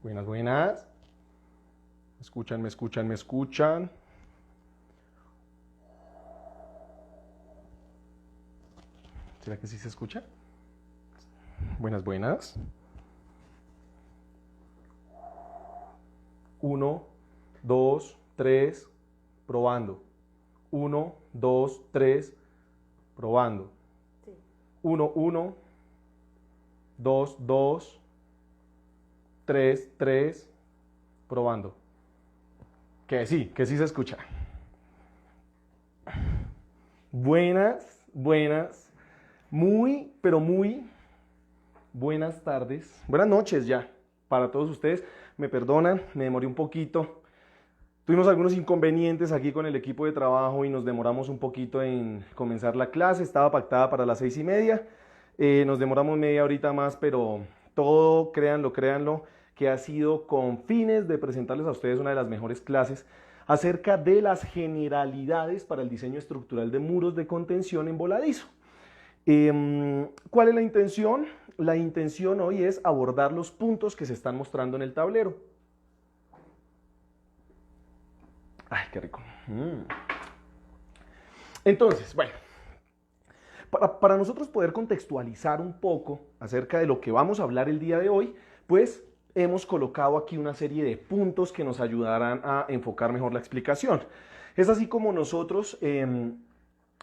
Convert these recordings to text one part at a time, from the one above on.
Buenas, buenas. ¿Me escuchan, me escuchan, me escuchan? ¿Será que sí se escucha? Buenas, buenas. 1, 2, 3, probando. 1, 2, 3, probando. 1, 1, 2, 2, 3, 3, probando. Que sí se escucha. Buenas, buenas, muy, pero muy buenas tardes. Buenas noches ya para todos ustedes. Me perdonan, me demoré un poquito. Tuvimos algunos inconvenientes aquí con el equipo de trabajo y nos demoramos un poquito en comenzar la clase. Estaba pactada para las 6:30. Nos demoramos media horita más, pero todo, créanlo, créanlo, que ha sido con fines de presentarles a ustedes una de las mejores clases acerca de las generalidades para el diseño estructural de muros de contención en voladizo. ¿Cuál es la intención? La intención hoy es abordar los puntos que se están mostrando en el tablero. Ay, qué rico. Entonces, bueno, para nosotros poder contextualizar un poco acerca de lo que vamos a hablar el día de hoy, pues hemos colocado aquí una serie de puntos que nos ayudarán a enfocar mejor la explicación. Es así como nosotros,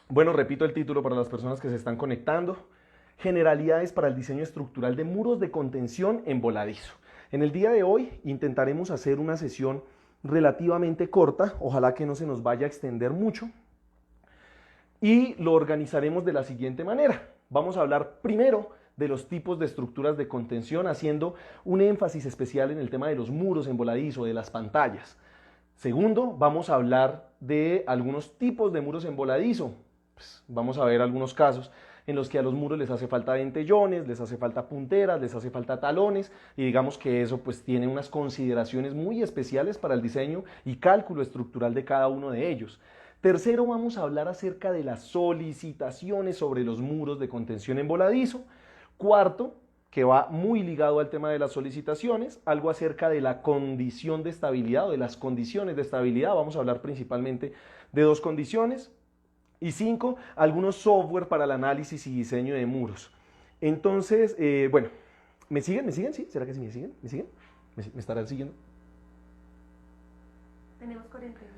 bueno, repito el título para las personas que se están conectando: generalidades para el diseño estructural de muros de contención en voladizo. En el día de hoy intentaremos hacer una sesión relativamente corta, ojalá que no se nos vaya a extender mucho, y lo organizaremos de la siguiente manera. Vamos a hablar primero de los tipos de estructuras de contención, haciendo un énfasis especial en el tema de los muros en voladizo, de las pantallas. Segundo, vamos a hablar de algunos tipos de muros en voladizo. Pues vamos a ver algunos casos en los que a los muros les hace falta dentellones, les hace falta punteras, les hace falta talones, y digamos que eso pues tiene unas consideraciones muy especiales para el diseño y cálculo estructural de cada uno de ellos. Tercero, vamos a hablar acerca de las solicitaciones sobre los muros de contención en voladizo. Cuarto, que va muy ligado al tema de las solicitaciones, algo acerca de la condición de estabilidad o de las condiciones de estabilidad. Vamos a hablar principalmente de dos condiciones. Y 5, algunos software para el análisis y diseño de muros. Entonces, bueno, ¿me siguen? ¿Me siguen? ¿Sí? ¿Será que sí me siguen? ¿Me siguen? ¿Me estarán siguiendo? Tenemos 41.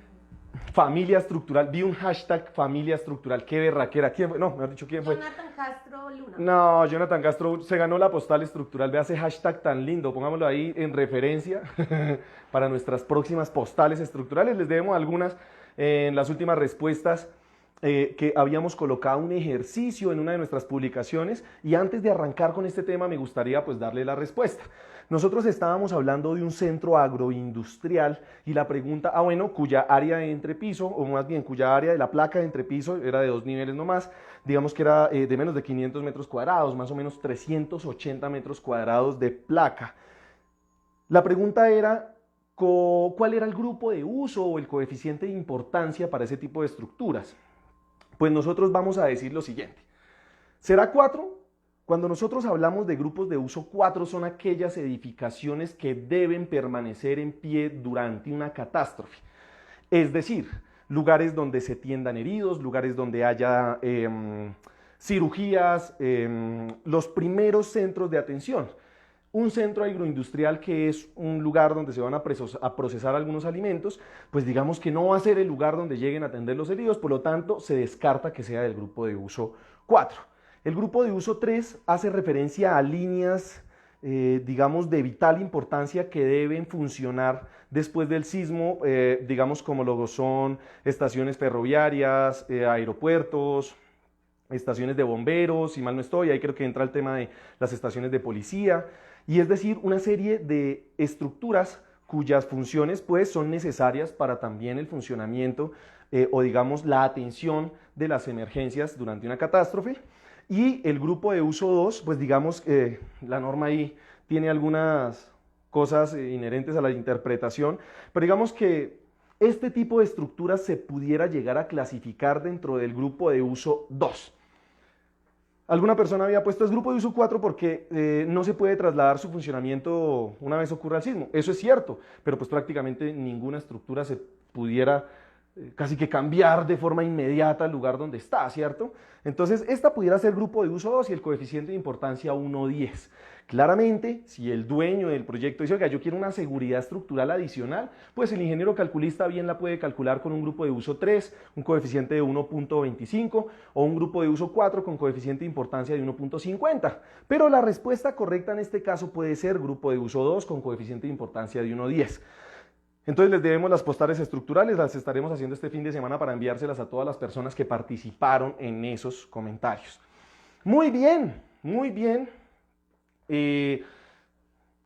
Familia estructural. Vi un hashtag familia estructural. Qué berraquera. ¿Quién fue? No, mejor dicho, ¿quién fue? Jonathan Castro Luna. No, Jonathan Castro se ganó la postal estructural. Vea ese hashtag tan lindo. Pongámoslo ahí en referencia para nuestras próximas postales estructurales. Les debemos algunas en las últimas respuestas. Que habíamos colocado un ejercicio en una de nuestras publicaciones, y antes de arrancar con este tema me gustaría pues darle la respuesta. Nosotros estábamos hablando de un centro agroindustrial y la pregunta, bueno, cuya área de entrepiso, o más bien cuya área de la placa de entrepiso era de 2 niveles nomás, digamos que era de menos de 500 metros cuadrados, más o menos 380 metros cuadrados de placa. La pregunta era, ¿cuál era el grupo de uso o el coeficiente de importancia para ese tipo de estructuras? Pues nosotros vamos a decir lo siguiente. ¿Será 4? Cuando nosotros hablamos de grupos de uso, 4 son aquellas edificaciones que deben permanecer en pie durante una catástrofe. Es decir, lugares donde se tiendan heridos, lugares donde haya cirugías, los primeros centros de atención. Un centro agroindustrial, que es un lugar donde se van a procesar algunos alimentos, pues digamos que no va a ser el lugar donde lleguen a atender los heridos, por lo tanto se descarta que sea del grupo de uso 4. El grupo de uso 3 hace referencia a líneas, digamos, de vital importancia que deben funcionar después del sismo, digamos como lo son estaciones ferroviarias, aeropuertos, estaciones de bomberos, si mal no estoy, ahí creo que entra el tema de las estaciones de policía, y es decir, una serie de estructuras cuyas funciones pues son necesarias para también el funcionamiento o digamos la atención de las emergencias durante una catástrofe. Y el grupo de uso 2, pues digamos que la norma ahí tiene algunas cosas inherentes a la interpretación, pero digamos que este tipo de estructuras se pudiera llegar a clasificar dentro del grupo de uso 2. Alguna persona había puesto es grupo de uso 4 porque no se puede trasladar su funcionamiento una vez ocurra el sismo. Eso es cierto, pero pues prácticamente ninguna estructura se pudiera casi que cambiar de forma inmediata al lugar donde está, ¿cierto? Entonces, esta pudiera ser grupo de uso 2 y el coeficiente de importancia 1,10. Claramente, si el dueño del proyecto dice, oiga, yo quiero una seguridad estructural adicional, pues el ingeniero calculista bien la puede calcular con un grupo de uso 3, un coeficiente de 1,25 o un grupo de uso 4 con coeficiente de importancia de 1,50. Pero la respuesta correcta en este caso puede ser grupo de uso 2 con coeficiente de importancia de 1,10. Entonces les debemos las postales estructurales, las estaremos haciendo este fin de semana para enviárselas a todas las personas que participaron en esos comentarios. Muy bien, muy bien.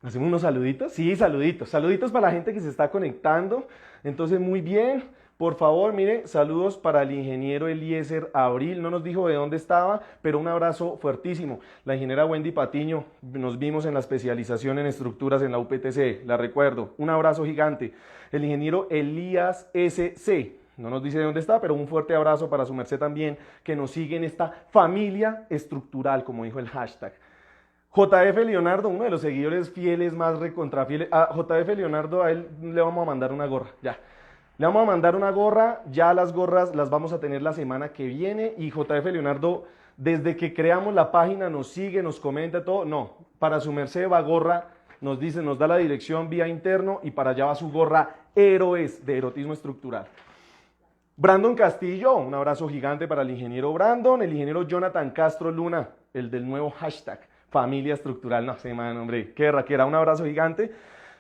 ¿Hacemos unos saluditos? Sí, saluditos. Saluditos para la gente que se está conectando. Entonces, muy bien. Por favor, mire, saludos para el ingeniero Eliezer Abril. No nos dijo de dónde estaba, pero un abrazo fuertísimo. La ingeniera Wendy Patiño, nos vimos en la especialización en estructuras en la UPTC, la recuerdo. Un abrazo gigante. El ingeniero Elías SC. No nos dice de dónde está, pero un fuerte abrazo para su merced también, que nos sigue en esta familia estructural, como dijo el hashtag. JF Leonardo, uno de los seguidores fieles, más recontrafieles. A JF Leonardo, a él le vamos a mandar una gorra, ya. Le vamos a mandar una gorra, ya las gorras las vamos a tener la semana que viene y JF Leonardo, desde que creamos la página, nos sigue, nos comenta todo. No, para su merced va gorra, nos dice, nos da la dirección vía interno y para allá va su gorra Héroes de Erotismo Estructural. Brandon Castillo, un abrazo gigante para el ingeniero Brandon, el ingeniero Jonathan Castro Luna, el del nuevo hashtag, familia estructural, no sé, man, hombre, qué raquera, un abrazo gigante.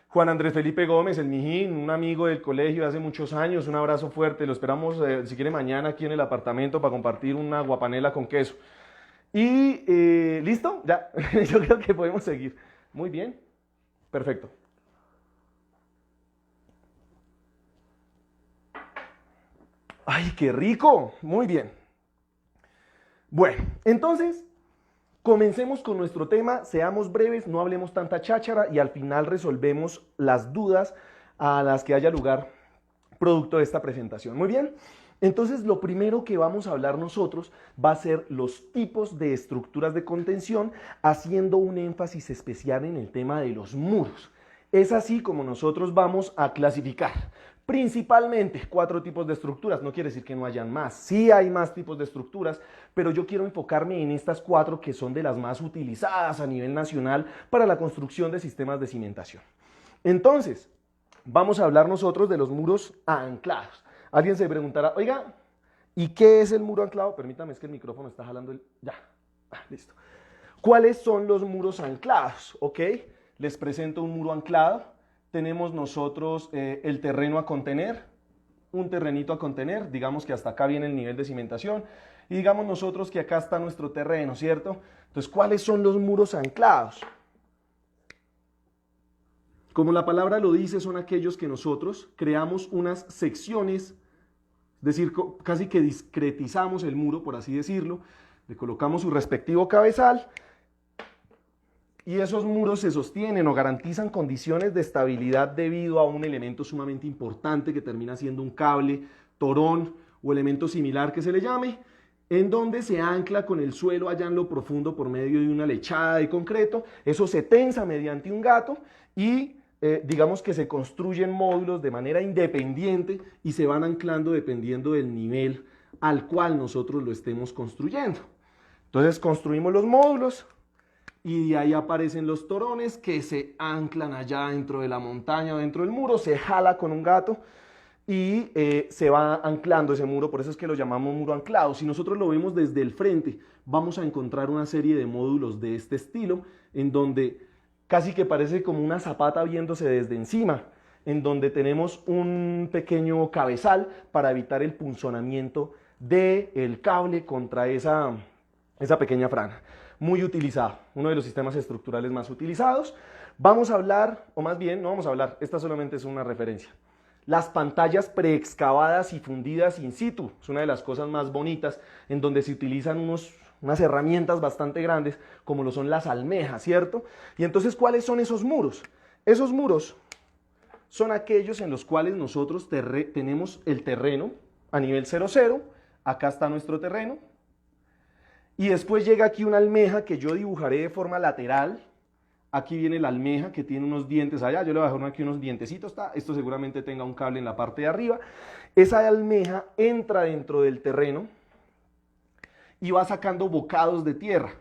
Juan Andrés Felipe Gómez, el Mijín, un amigo del colegio de hace muchos años, un abrazo fuerte, lo esperamos si quiere mañana aquí en el apartamento para compartir una guapanela con queso. Y ¿listo? Ya, yo creo que podemos seguir. Muy bien, perfecto. ¡Ay, qué rico! Muy bien. Bueno, entonces, comencemos con nuestro tema, seamos breves, no hablemos tanta cháchara y al final resolvemos las dudas a las que haya lugar producto de esta presentación. Muy bien, entonces lo primero que vamos a hablar nosotros va a ser los tipos de estructuras de contención, haciendo un énfasis especial en el tema de los muros. Es así como nosotros vamos a clasificar principalmente 4 tipos de estructuras. No quiere decir que no hayan más, sí hay más tipos de estructuras, pero yo quiero enfocarme en estas 4 que son de las más utilizadas a nivel nacional para la construcción de sistemas de cimentación. Entonces, vamos a hablar nosotros de los muros anclados. Alguien se preguntará, oiga, ¿y qué es el muro anclado? Permítame, es que el micrófono está jalando el... Ya, listo. ¿Cuáles son los muros anclados? ¿Ok? Les presento un muro anclado. Tenemos nosotros el terreno a contener, un terrenito a contener, digamos que hasta acá viene el nivel de cimentación, y digamos nosotros que acá está nuestro terreno, ¿cierto? Entonces, ¿cuáles son los muros anclados? Como la palabra lo dice, son aquellos que nosotros creamos unas secciones, es decir, casi que discretizamos el muro, por así decirlo, le colocamos su respectivo cabezal, y esos muros se sostienen o garantizan condiciones de estabilidad debido a un elemento sumamente importante que termina siendo un cable, torón o elemento similar que se le llame, en donde se ancla con el suelo allá en lo profundo por medio de una lechada de concreto. Eso se tensa mediante un gato y digamos que se construyen módulos de manera independiente y se van anclando dependiendo del nivel al cual nosotros lo estemos construyendo. Entonces construimos los módulos y de ahí aparecen los torones que se anclan allá dentro de la montaña o dentro del muro, se jala con un gato y se va anclando ese muro, por eso es que lo llamamos muro anclado. Si nosotros lo vemos desde el frente, vamos a encontrar una serie de módulos de este estilo, en donde casi que parece como una zapata viéndose desde encima, en donde tenemos un pequeño cabezal para evitar el punzonamiento del cable contra esa pequeña franja. Muy utilizado, uno de los sistemas estructurales más utilizados. Vamos a hablar, o más bien, no vamos a hablar, esta solamente es una referencia. Las pantallas preexcavadas y fundidas in situ, es una de las cosas más bonitas, en donde se utilizan unas herramientas bastante grandes, como lo son las almejas, ¿cierto? Y entonces, ¿cuáles son esos muros? Esos muros son aquellos en los cuales nosotros tenemos el terreno a nivel 0,0, acá está nuestro terreno, Y después llega aquí una almeja que yo dibujaré de forma lateral. Aquí viene la almeja que tiene unos dientes allá. Yo le voy a dejar aquí unos dientecitos. Esto seguramente tenga un cable en la parte de arriba. Esa almeja entra dentro del terreno y va sacando bocados de tierra.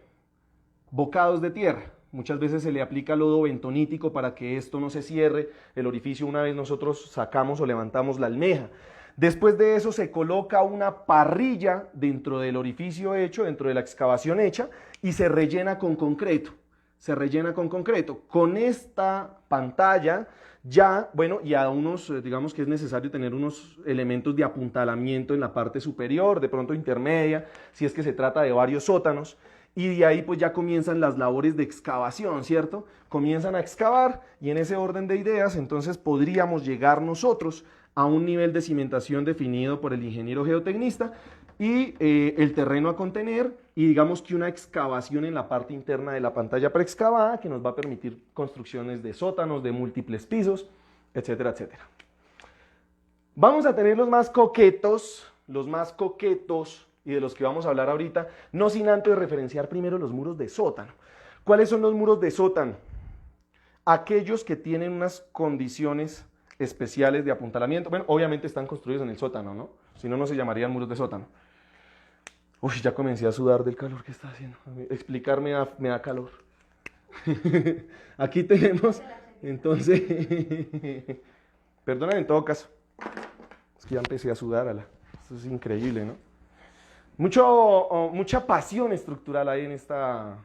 Bocados de tierra. Muchas veces se le aplica lodo bentonítico para que esto no se cierre el orificio una vez nosotros sacamos o levantamos la almeja. Después de eso se coloca una parrilla dentro del orificio hecho, dentro de la excavación hecha, y se rellena con concreto. Se rellena con concreto. Con esta pantalla ya, bueno, y a unos, digamos que es necesario tener unos elementos de apuntalamiento en la parte superior, de pronto intermedia, si es que se trata de varios sótanos. Y de ahí pues ya comienzan las labores de excavación, ¿cierto? Comienzan a excavar y en ese orden de ideas entonces podríamos llegar nosotros a un nivel de cimentación definido por el ingeniero geotecnista y el terreno a contener y digamos que una excavación en la parte interna de la pantalla preexcavada que nos va a permitir construcciones de sótanos, de múltiples pisos, etcétera, etcétera. Vamos a tener los más coquetos y de los que vamos a hablar ahorita, no sin antes referenciar primero los muros de sótano. ¿Cuáles son los muros de sótano? Aquellos que tienen unas condiciones especiales de apuntalamiento. Bueno, obviamente están construidos en el sótano, ¿no? Si no, no se llamarían muros de sótano. Uy, ya comencé a sudar del calor que está haciendo. Explicarme me da calor. Aquí tenemos, entonces, perdóname en todo caso. Es que ya empecé a sudar, esto es increíble, ¿no? Mucha pasión estructural hay en esta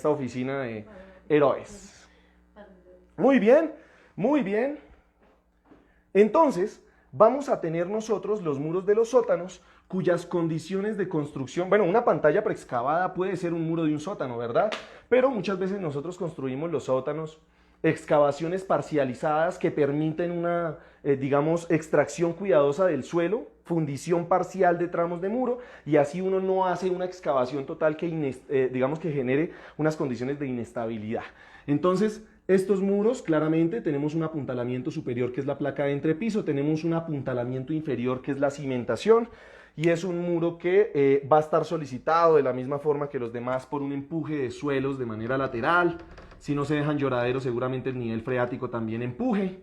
oficina de héroes. Muy bien, muy bien. Entonces, vamos a tener nosotros los muros de los sótanos cuyas condiciones de construcción, bueno, una pantalla preexcavada puede ser un muro de un sótano, ¿verdad? Pero muchas veces nosotros construimos los sótanos excavaciones parcializadas que permiten una, digamos, extracción cuidadosa del suelo, fundición parcial de tramos de muro, y así uno no hace una excavación total que, digamos, que genere unas condiciones de inestabilidad. Entonces, estos muros, claramente, tenemos un apuntalamiento superior que es la placa de entrepiso, tenemos un apuntalamiento inferior que es la cimentación, y es un muro que va a estar solicitado de la misma forma que los demás por un empuje de suelos de manera lateral. Si no se dejan lloraderos, seguramente el nivel freático también empuje.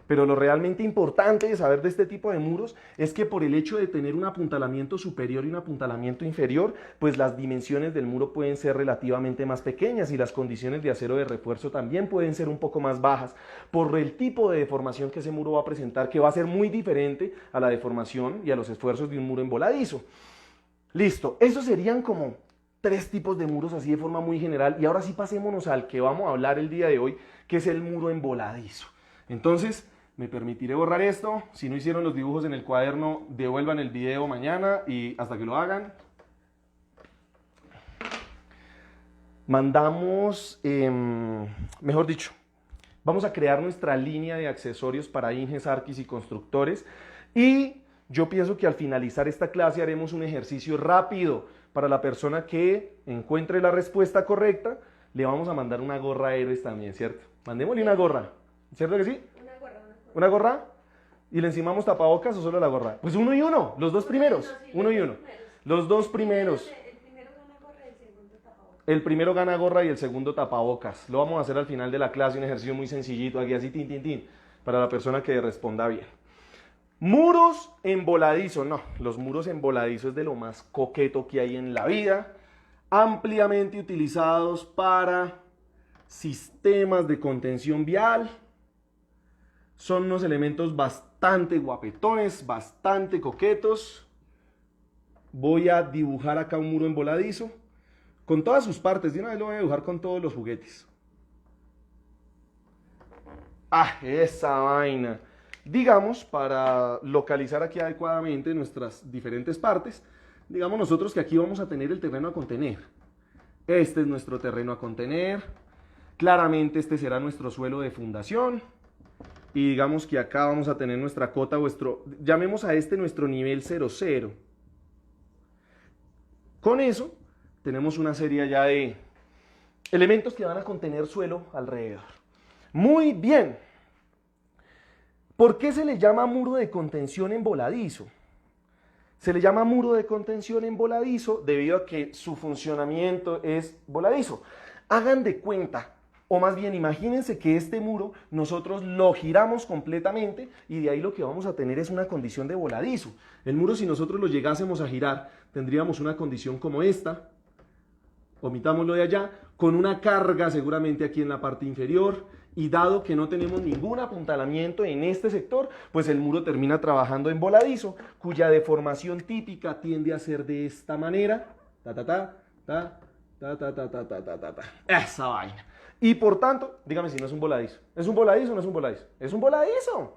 Pero lo realmente importante de saber de este tipo de muros es que por el hecho de tener un apuntalamiento superior y un apuntalamiento inferior, pues las dimensiones del muro pueden ser relativamente más pequeñas y las condiciones de acero de refuerzo también pueden ser un poco más bajas por el tipo de deformación que ese muro va a presentar, que va a ser muy diferente a la deformación y a los esfuerzos de un muro emboladizo. Listo, esos serían como 3 tipos de muros así de forma muy general, y ahora sí pasémonos al que vamos a hablar el día de hoy, que es el muro emboladizo. Entonces, me permitiré borrar esto. Si no hicieron los dibujos en el cuaderno, devuelvan el video mañana y hasta que lo hagan. Mandamos, mejor dicho, vamos a crear nuestra línea de accesorios para inges, arquis y constructores, y yo pienso que al finalizar esta clase haremos un ejercicio rápido para la persona que encuentre la respuesta correcta. Le vamos a mandar una gorra a héroes también, ¿cierto? Mandémosle una gorra, ¿cierto que sí? ¿Una gorra? ¿Y le encimamos tapabocas o solo la gorra? Pues uno y uno, los dos primeros. Uno y uno. Los dos primeros. El primero gana gorra y el segundo tapabocas. El primero gana gorra y el segundo tapabocas. Lo vamos a hacer al final de la clase, un ejercicio muy sencillito, aquí así, tin, tin, tin, para la persona que responda bien. Muros emboladizos. No, los muros emboladizos es de lo más coqueto que hay en la vida. Ampliamente utilizados para sistemas de contención vial. Son unos elementos bastante guapetones, bastante coquetos. Voy a dibujar acá un muro emboladizo con todas sus partes. De una vez lo voy a dibujar con todos los juguetes. ¡Ah, esa vaina! Digamos, para localizar aquí adecuadamente nuestras diferentes partes, digamos nosotros que aquí vamos a tener el terreno a contener. Este es nuestro terreno a contener. Claramente este será nuestro suelo de fundación. Y digamos que acá vamos a tener nuestra cota, llamemos a este nuestro nivel 00. Con eso tenemos una serie ya de elementos que van a contener suelo alrededor. Muy bien. ¿Por qué se le llama muro de contención emboladizo? Se le llama muro de contención en voladizo debido a que su funcionamiento es voladizo. Hagan de cuenta, o más bien imagínense que este muro nosotros lo giramos completamente y de ahí lo que vamos a tener es una condición de voladizo. El muro, si nosotros lo llegásemos a girar, tendríamos una condición como esta, omitámoslo de allá, con una carga seguramente aquí en la parte inferior, y dado que no tenemos ningún apuntalamiento en este sector, pues el muro termina trabajando en voladizo, cuya deformación típica tiende a ser de esta manera, esa vaina. Y por tanto, dígame si no es un voladizo. ¿Es un voladizo o no es un voladizo? Es un voladizo.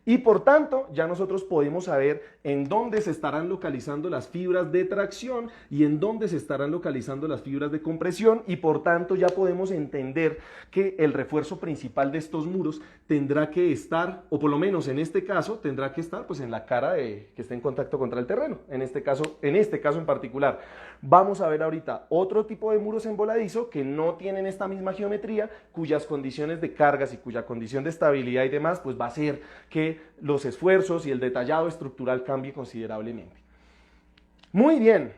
Y por tanto, ya nosotros podemos saber en dónde se estarán localizando las fibras de tracción y en dónde se estarán localizando las fibras de compresión, y por tanto ya podemos entender que el refuerzo principal de estos muros tendrá que estar, o por lo menos en este caso, tendrá que estar pues en la cara que esté en contacto contra el terreno, en este caso en particular. Vamos a ver ahorita otro tipo de muros en voladizo que no tienen esta misma geometría, cuyas condiciones de cargas y cuya condición de estabilidad y demás, pues va a hacer que los esfuerzos y el detallado estructural cambie considerablemente. Muy bien.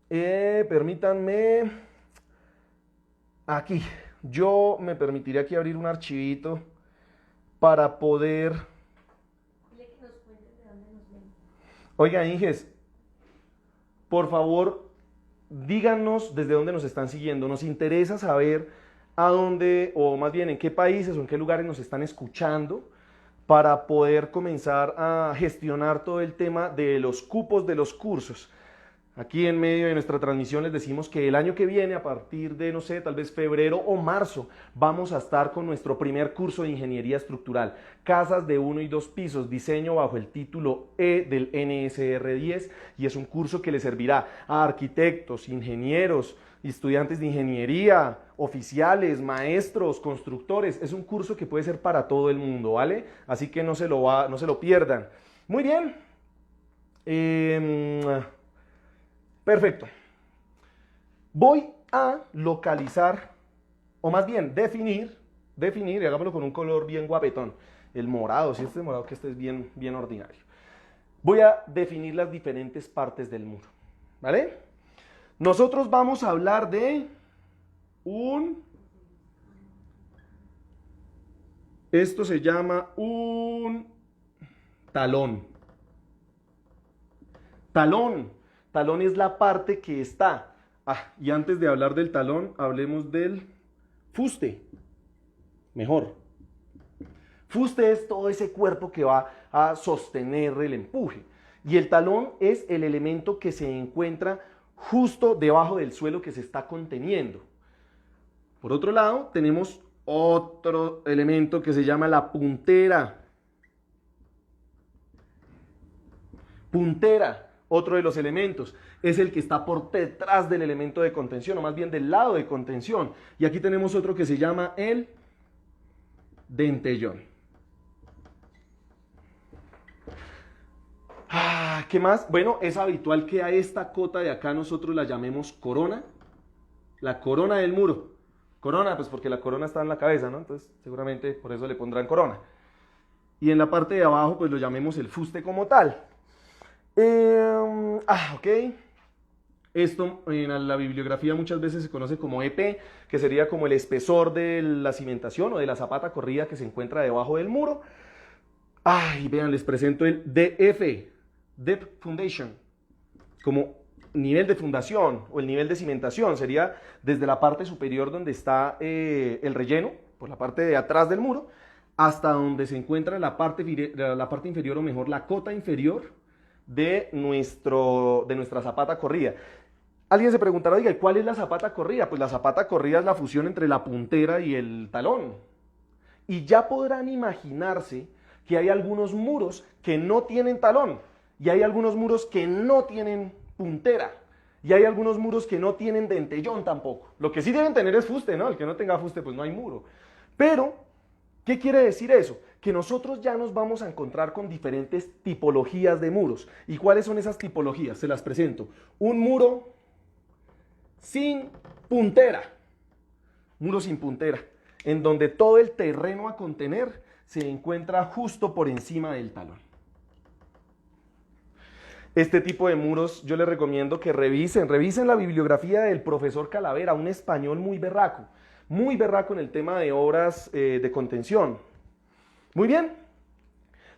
Permítanme. Aquí. Yo me permitiría aquí abrir un archivito para poder... Dile que nos cuentes de dónde nos ven. Oiga, Inges, por favor, díganos desde dónde nos están siguiendo. Nos interesa saber a dónde, o más bien en qué países o en qué lugares nos están escuchando, para poder comenzar a gestionar todo el tema de los cupos de los cursos. Aquí en medio de nuestra transmisión les decimos que el año que viene, a partir de, no sé, tal vez febrero o marzo, vamos a estar con nuestro primer curso de ingeniería estructural. Casas de 1 y 2 pisos, diseño bajo el título E del NSR 10, y es un curso que le servirá a arquitectos, ingenieros, estudiantes de ingeniería, oficiales, maestros, constructores. Es un curso que puede ser para todo el mundo, ¿vale? Así que no se lo pierdan. Muy bien. Perfecto. Voy a localizar, o más bien definir, y hagámoslo con un color bien guapetón. El morado, si este es morado, que este es bien, bien ordinario. Voy a definir las diferentes partes del muro, ¿vale? Nosotros vamos a hablar de esto se llama un talón. Talón es la parte que está. Y antes de hablar del talón, hablemos del fuste. Mejor. Fuste es todo ese cuerpo que va a sostener el empuje. Y el talón es el elemento que se encuentra justo debajo del suelo que se está conteniendo. Por otro lado, tenemos otro elemento que se llama la puntera. Puntera, otro de los elementos, es el que está por detrás del elemento de contención, o más bien del lado de contención. Y aquí tenemos otro que se llama el dentellón. ¿Qué más? Bueno, es habitual que a esta cota de acá nosotros la llamemos corona. La corona del muro. Corona, pues porque la corona está en la cabeza, ¿no? Entonces, seguramente por eso le pondrán corona. Y en la parte de abajo, pues lo llamemos el fuste como tal. Ok. Esto en la bibliografía muchas veces se conoce como EP, que sería como el espesor de la cimentación o de la zapata corrida que se encuentra debajo del muro. Y vean, les presento el DF, Depth Foundation, como nivel de fundación o el nivel de cimentación. Sería desde la parte superior donde está el relleno, por la parte de atrás del muro, hasta donde se encuentra la parte inferior, o mejor, la cota inferior de nuestra zapata corrida. Alguien se preguntará, oiga, ¿cuál es la zapata corrida? Pues la zapata corrida es la fusión entre la puntera y el talón. Y ya podrán imaginarse que hay algunos muros que no tienen talón, y hay algunos muros que no tienen puntera, y hay algunos muros que no tienen dentellón tampoco. Lo que sí deben tener es fuste, ¿no? El que no tenga fuste, pues no hay muro. Pero, ¿qué quiere decir eso? Que nosotros ya nos vamos a encontrar con diferentes tipologías de muros. ¿Y cuáles son esas tipologías? Se las presento. Un muro sin puntera. Muro sin puntera, en donde todo el terreno a contener se encuentra justo por encima del talón. Este tipo de muros yo les recomiendo que revisen la bibliografía del profesor Calavera, un español muy berraco en el tema de obras de contención. Muy bien,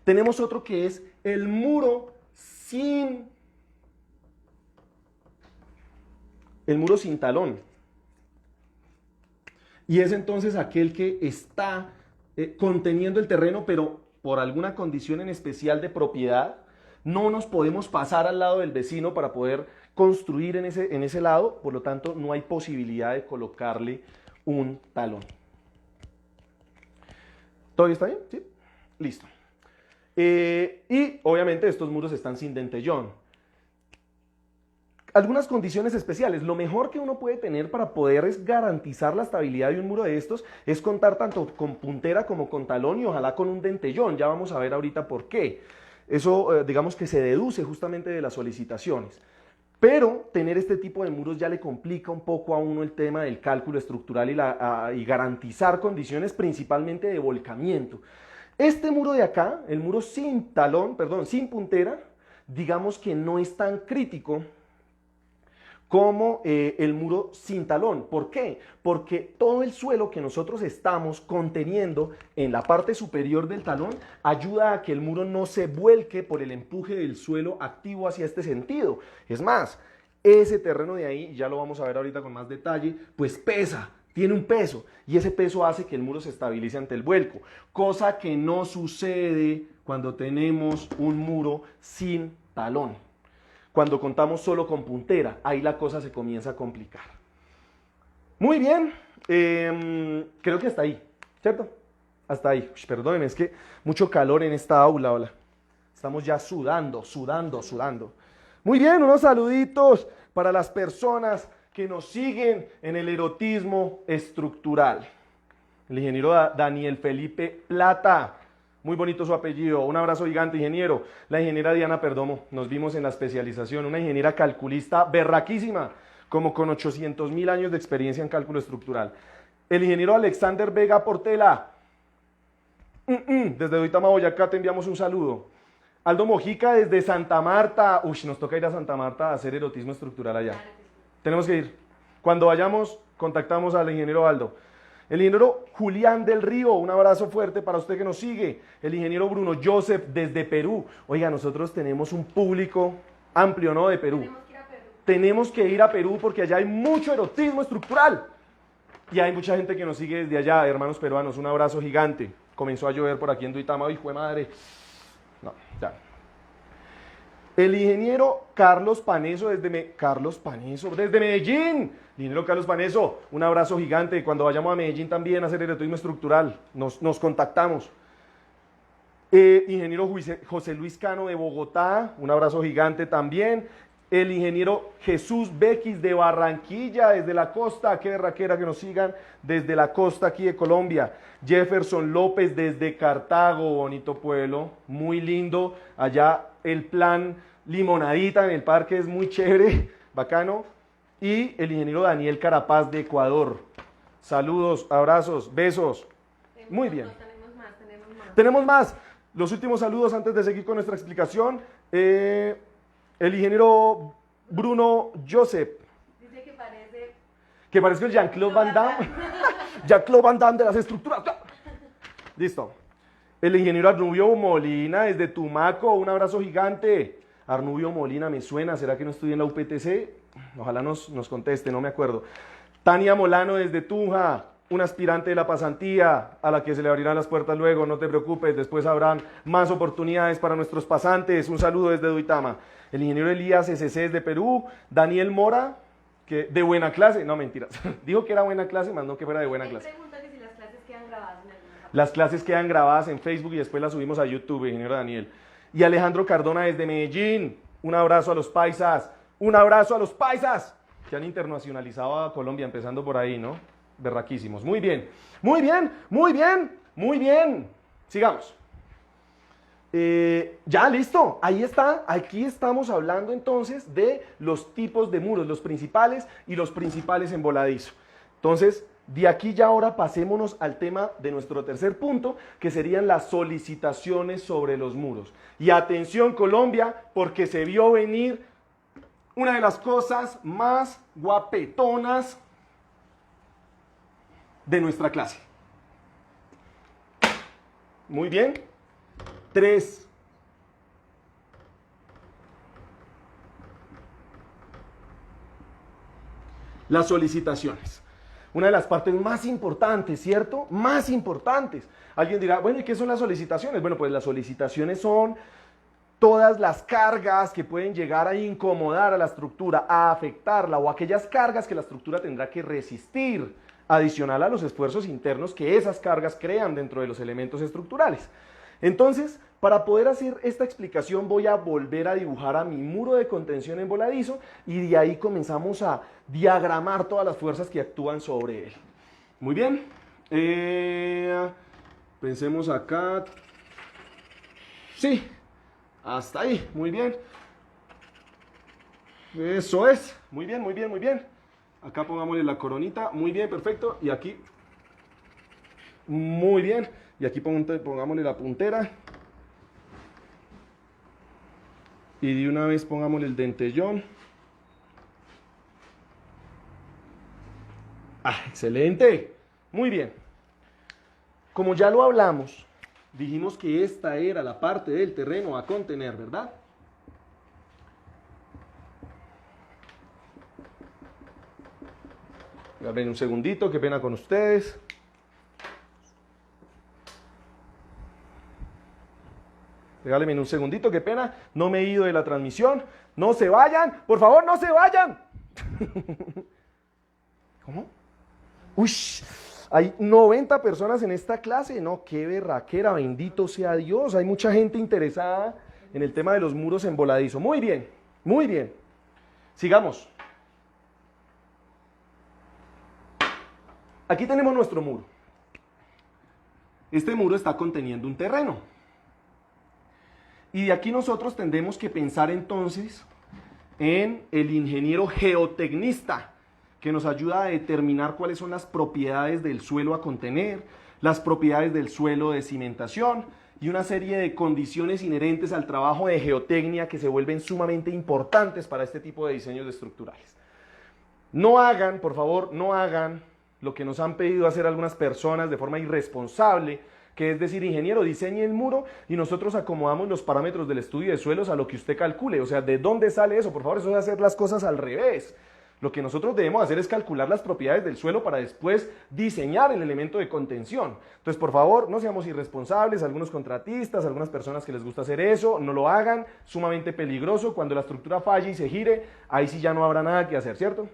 tenemos otro que es el muro sin talón. Y es entonces aquel que está conteniendo el terreno, pero por alguna condición en especial de propiedad, no nos podemos pasar al lado del vecino para poder construir en ese lado, por lo tanto no hay posibilidad de colocarle un talón. ¿Todavía está bien? ¿Sí? Listo. Y obviamente estos muros están sin dentellón. Algunas condiciones especiales. Lo mejor que uno puede tener para poder garantizar la estabilidad de un muro de estos es contar tanto con puntera como con talón y ojalá con un dentellón. Ya vamos a ver ahorita por qué. Eso digamos que se deduce justamente de las solicitaciones. Pero tener este tipo de muros ya le complica un poco a uno el tema del cálculo estructural y garantizar condiciones principalmente de volcamiento. Este muro de acá, el muro sin talón, perdón, sin puntera, digamos que no es tan crítico como el muro sin talón. ¿Por qué? Porque todo el suelo que nosotros estamos conteniendo en la parte superior del talón ayuda a que el muro no se vuelque por el empuje del suelo activo hacia este sentido. Es más, ese terreno de ahí, ya lo vamos a ver ahorita con más detalle, pues pesa, tiene un peso y ese peso hace que el muro se estabilice ante el vuelco, cosa que no sucede cuando tenemos un muro sin talón. Cuando contamos solo con puntera, ahí la cosa se comienza a complicar. Muy bien, creo que hasta ahí, ¿cierto? Hasta ahí. Perdónenme, es que mucho calor en esta aula, hola. Estamos ya sudando. Muy bien, unos saluditos para las personas que nos siguen en el erotismo estructural. El ingeniero Daniel Felipe Plata. Muy bonito su apellido. Un abrazo gigante, ingeniero. La ingeniera Diana Perdomo, nos vimos en la especialización, una ingeniera calculista berraquísima, como con 800.000 años de experiencia en cálculo estructural. El ingeniero Alexander Vega Portela, desde Duitama, Boyacá, te enviamos un saludo. Aldo Mojica, desde Santa Marta. Uy, nos toca ir a Santa Marta a hacer erotismo estructural allá. Tenemos que ir. Cuando vayamos, contactamos al ingeniero Aldo. El ingeniero Julián del Río, un abrazo fuerte para usted que nos sigue. El ingeniero Bruno Joseph desde Perú. Oiga, nosotros tenemos un público amplio, ¿no? De Perú. Tenemos que ir a Perú porque allá hay mucho erotismo estructural. Y hay mucha gente que nos sigue desde allá, hermanos peruanos. Un abrazo gigante. Comenzó a llover por aquí en Duitama. ¡Hijo de madre! No, ya. El ingeniero Carlos Paneso desde Medellín. Ingeniero Carlos Paneso, un abrazo gigante. Cuando vayamos a Medellín también a hacer erotismo estructural, nos contactamos. Ingeniero José Luis Cano de Bogotá, un abrazo gigante también. El ingeniero Jesús Bequis de Barranquilla, desde la costa, qué berraquera que nos sigan desde la costa aquí de Colombia. Jefferson López desde Cartago, bonito pueblo, muy lindo. Allá el plan limonadita en el parque es muy chévere, bacano. Y el ingeniero Daniel Carapaz de Ecuador. Saludos, abrazos, besos. Muy bien. Tenemos más. Los últimos saludos antes de seguir con nuestra explicación. El ingeniero Bruno Joseph. Dice que parece... Que parece el Jean-Claude Van Damme. Jean-Claude Van Damme de las estructuras. Listo. El ingeniero Arnubio Molina desde Tumaco. Un abrazo gigante. Arnubio Molina me suena. ¿Será que no estudia en la UPTC? Ojalá nos conteste, no me acuerdo. Tania Molano desde Tunja, un aspirante de la pasantía a la que se le abrirán las puertas luego, no te preocupes, después habrán más oportunidades para nuestros pasantes. Un saludo desde Duitama. El ingeniero Elías SC de Perú, Daniel Mora, que de buena clase, no mentiras, dijo que era buena clase, más no que fuera de buena clase. Pregunta que si las clases quedan grabadas en alguna parte. Las clases quedan grabadas en Facebook y después las subimos a YouTube, ingeniero Daniel. Y Alejandro Cardona desde Medellín, un abrazo a los paisas. Un abrazo a los paisas que han internacionalizado a Colombia, empezando por ahí, ¿no? Berraquísimos. Muy bien, muy bien, muy bien, muy bien. Sigamos. Ya, listo. Ahí está. Aquí estamos hablando entonces de los tipos de muros, los principales y los principales en voladizo. Entonces, De aquí ya ahora pasémonos al tema de nuestro tercer punto, que serían las solicitaciones sobre los muros. Y atención Colombia, porque se vio venir una de las cosas más guapetonas de nuestra clase. Muy bien. 3. Las solicitaciones. Una de las partes más importantes, ¿cierto? Más importantes. Alguien dirá, bueno, ¿y qué son las solicitaciones? Bueno, pues las solicitaciones son todas las cargas que pueden llegar a incomodar a la estructura, a afectarla, o aquellas cargas que la estructura tendrá que resistir, adicional a los esfuerzos internos que esas cargas crean dentro de los elementos estructurales. Entonces, para poder hacer esta explicación voy a volver a dibujar a mi muro de contención en voladizo y de ahí comenzamos a diagramar todas las fuerzas que actúan sobre él. Muy bien. Pensemos acá. Sí, hasta ahí. Muy bien. Eso es. Muy bien, muy bien, muy bien. Acá pongámosle la coronita. Muy bien, perfecto. Y aquí. Muy bien. Y aquí pongámosle la puntera. Y de una vez pongámosle el dentellón. ¡Ah, excelente! Muy bien. Como ya lo hablamos, dijimos que esta era la parte del terreno a contener, ¿verdad? A ver, un segundito, qué pena con ustedes. Regálenme un segundito, qué pena. No me he ido de la transmisión. No se vayan, por favor, no se vayan. ¿Cómo? Uy, hay 90 personas en esta clase. No, qué berraquera, bendito sea Dios. Hay mucha gente interesada en el tema de los muros en voladizo. Muy bien, muy bien. Sigamos. Aquí tenemos nuestro muro. Este muro está conteniendo un terreno. Y de aquí nosotros tendremos que pensar entonces en el ingeniero geotecnista, que nos ayuda a determinar cuáles son las propiedades del suelo a contener, las propiedades del suelo de cimentación y una serie de condiciones inherentes al trabajo de geotecnia que se vuelven sumamente importantes para este tipo de diseños estructurales. No hagan, por favor, no hagan lo que nos han pedido hacer algunas personas de forma irresponsable, que es decir, ingeniero, diseñe el muro y nosotros acomodamos los parámetros del estudio de suelos a lo que usted calcule. O sea, ¿de dónde sale eso? Por favor, eso es hacer las cosas al revés. Lo que nosotros debemos hacer es calcular las propiedades del suelo para después diseñar el elemento de contención. Entonces, por favor, no seamos irresponsables. Algunos contratistas, algunas personas que les gusta hacer eso, no lo hagan. Sumamente peligroso. Cuando la estructura falle y se gire, ahí sí ya no habrá nada que hacer, ¿cierto?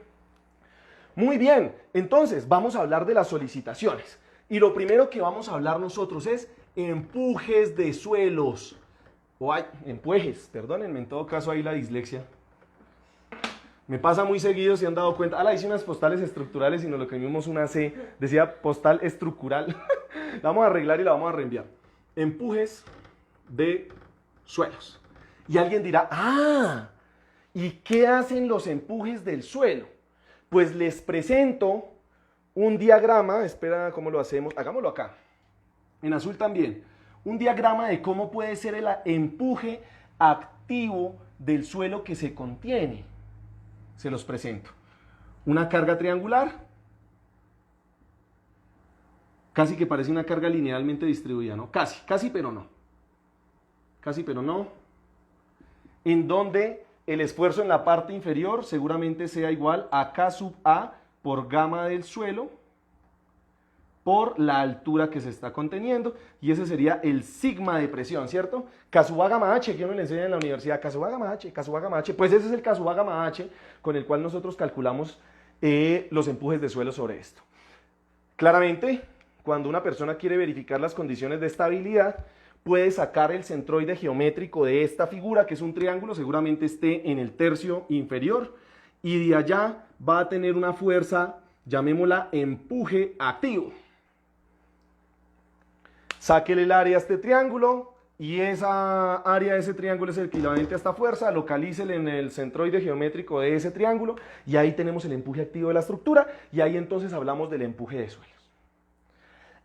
Muy bien, entonces vamos a hablar de las solicitaciones. Y lo primero que vamos a hablar nosotros es empujes de suelos. O empujes, perdónenme, en todo caso ahí la dislexia. Me pasa muy seguido, si han dado cuenta. Hice unas postales estructurales y nos lo cambiamos una C. Decía postal estructural. La vamos a arreglar y la vamos a reenviar. Empujes de suelos. Y alguien dirá, ¿y qué hacen los empujes del suelo? Pues les presento un diagrama. Espera, ¿cómo lo hacemos? Hagámoslo acá. En azul también. Un diagrama de cómo puede ser el empuje activo del suelo que se contiene. Se los presento. Una carga triangular. Casi que parece una carga linealmente distribuida, ¿no? Casi, pero no. Casi, pero no. En donde el esfuerzo en la parte inferior seguramente sea igual a K sub A por gamma del suelo por la altura que se está conteniendo, y ese sería el sigma de presión, ¿cierto? K sub A gamma H, que uno le enseña en la universidad, K sub A gamma H, K sub A gamma H, pues ese es el K sub A gamma H con el cual nosotros calculamos los empujes de suelo sobre esto. Claramente, cuando una persona quiere verificar las condiciones de estabilidad, puede sacar el centroide geométrico de esta figura, que es un triángulo, seguramente esté en el tercio inferior, y de allá va a tener una fuerza, llamémosla empuje activo. Sáquele el área a este triángulo, y esa área de ese triángulo es el equivalente a esta fuerza, localícele en el centroide geométrico de ese triángulo y ahí tenemos el empuje activo de la estructura y ahí entonces hablamos del empuje de suelos.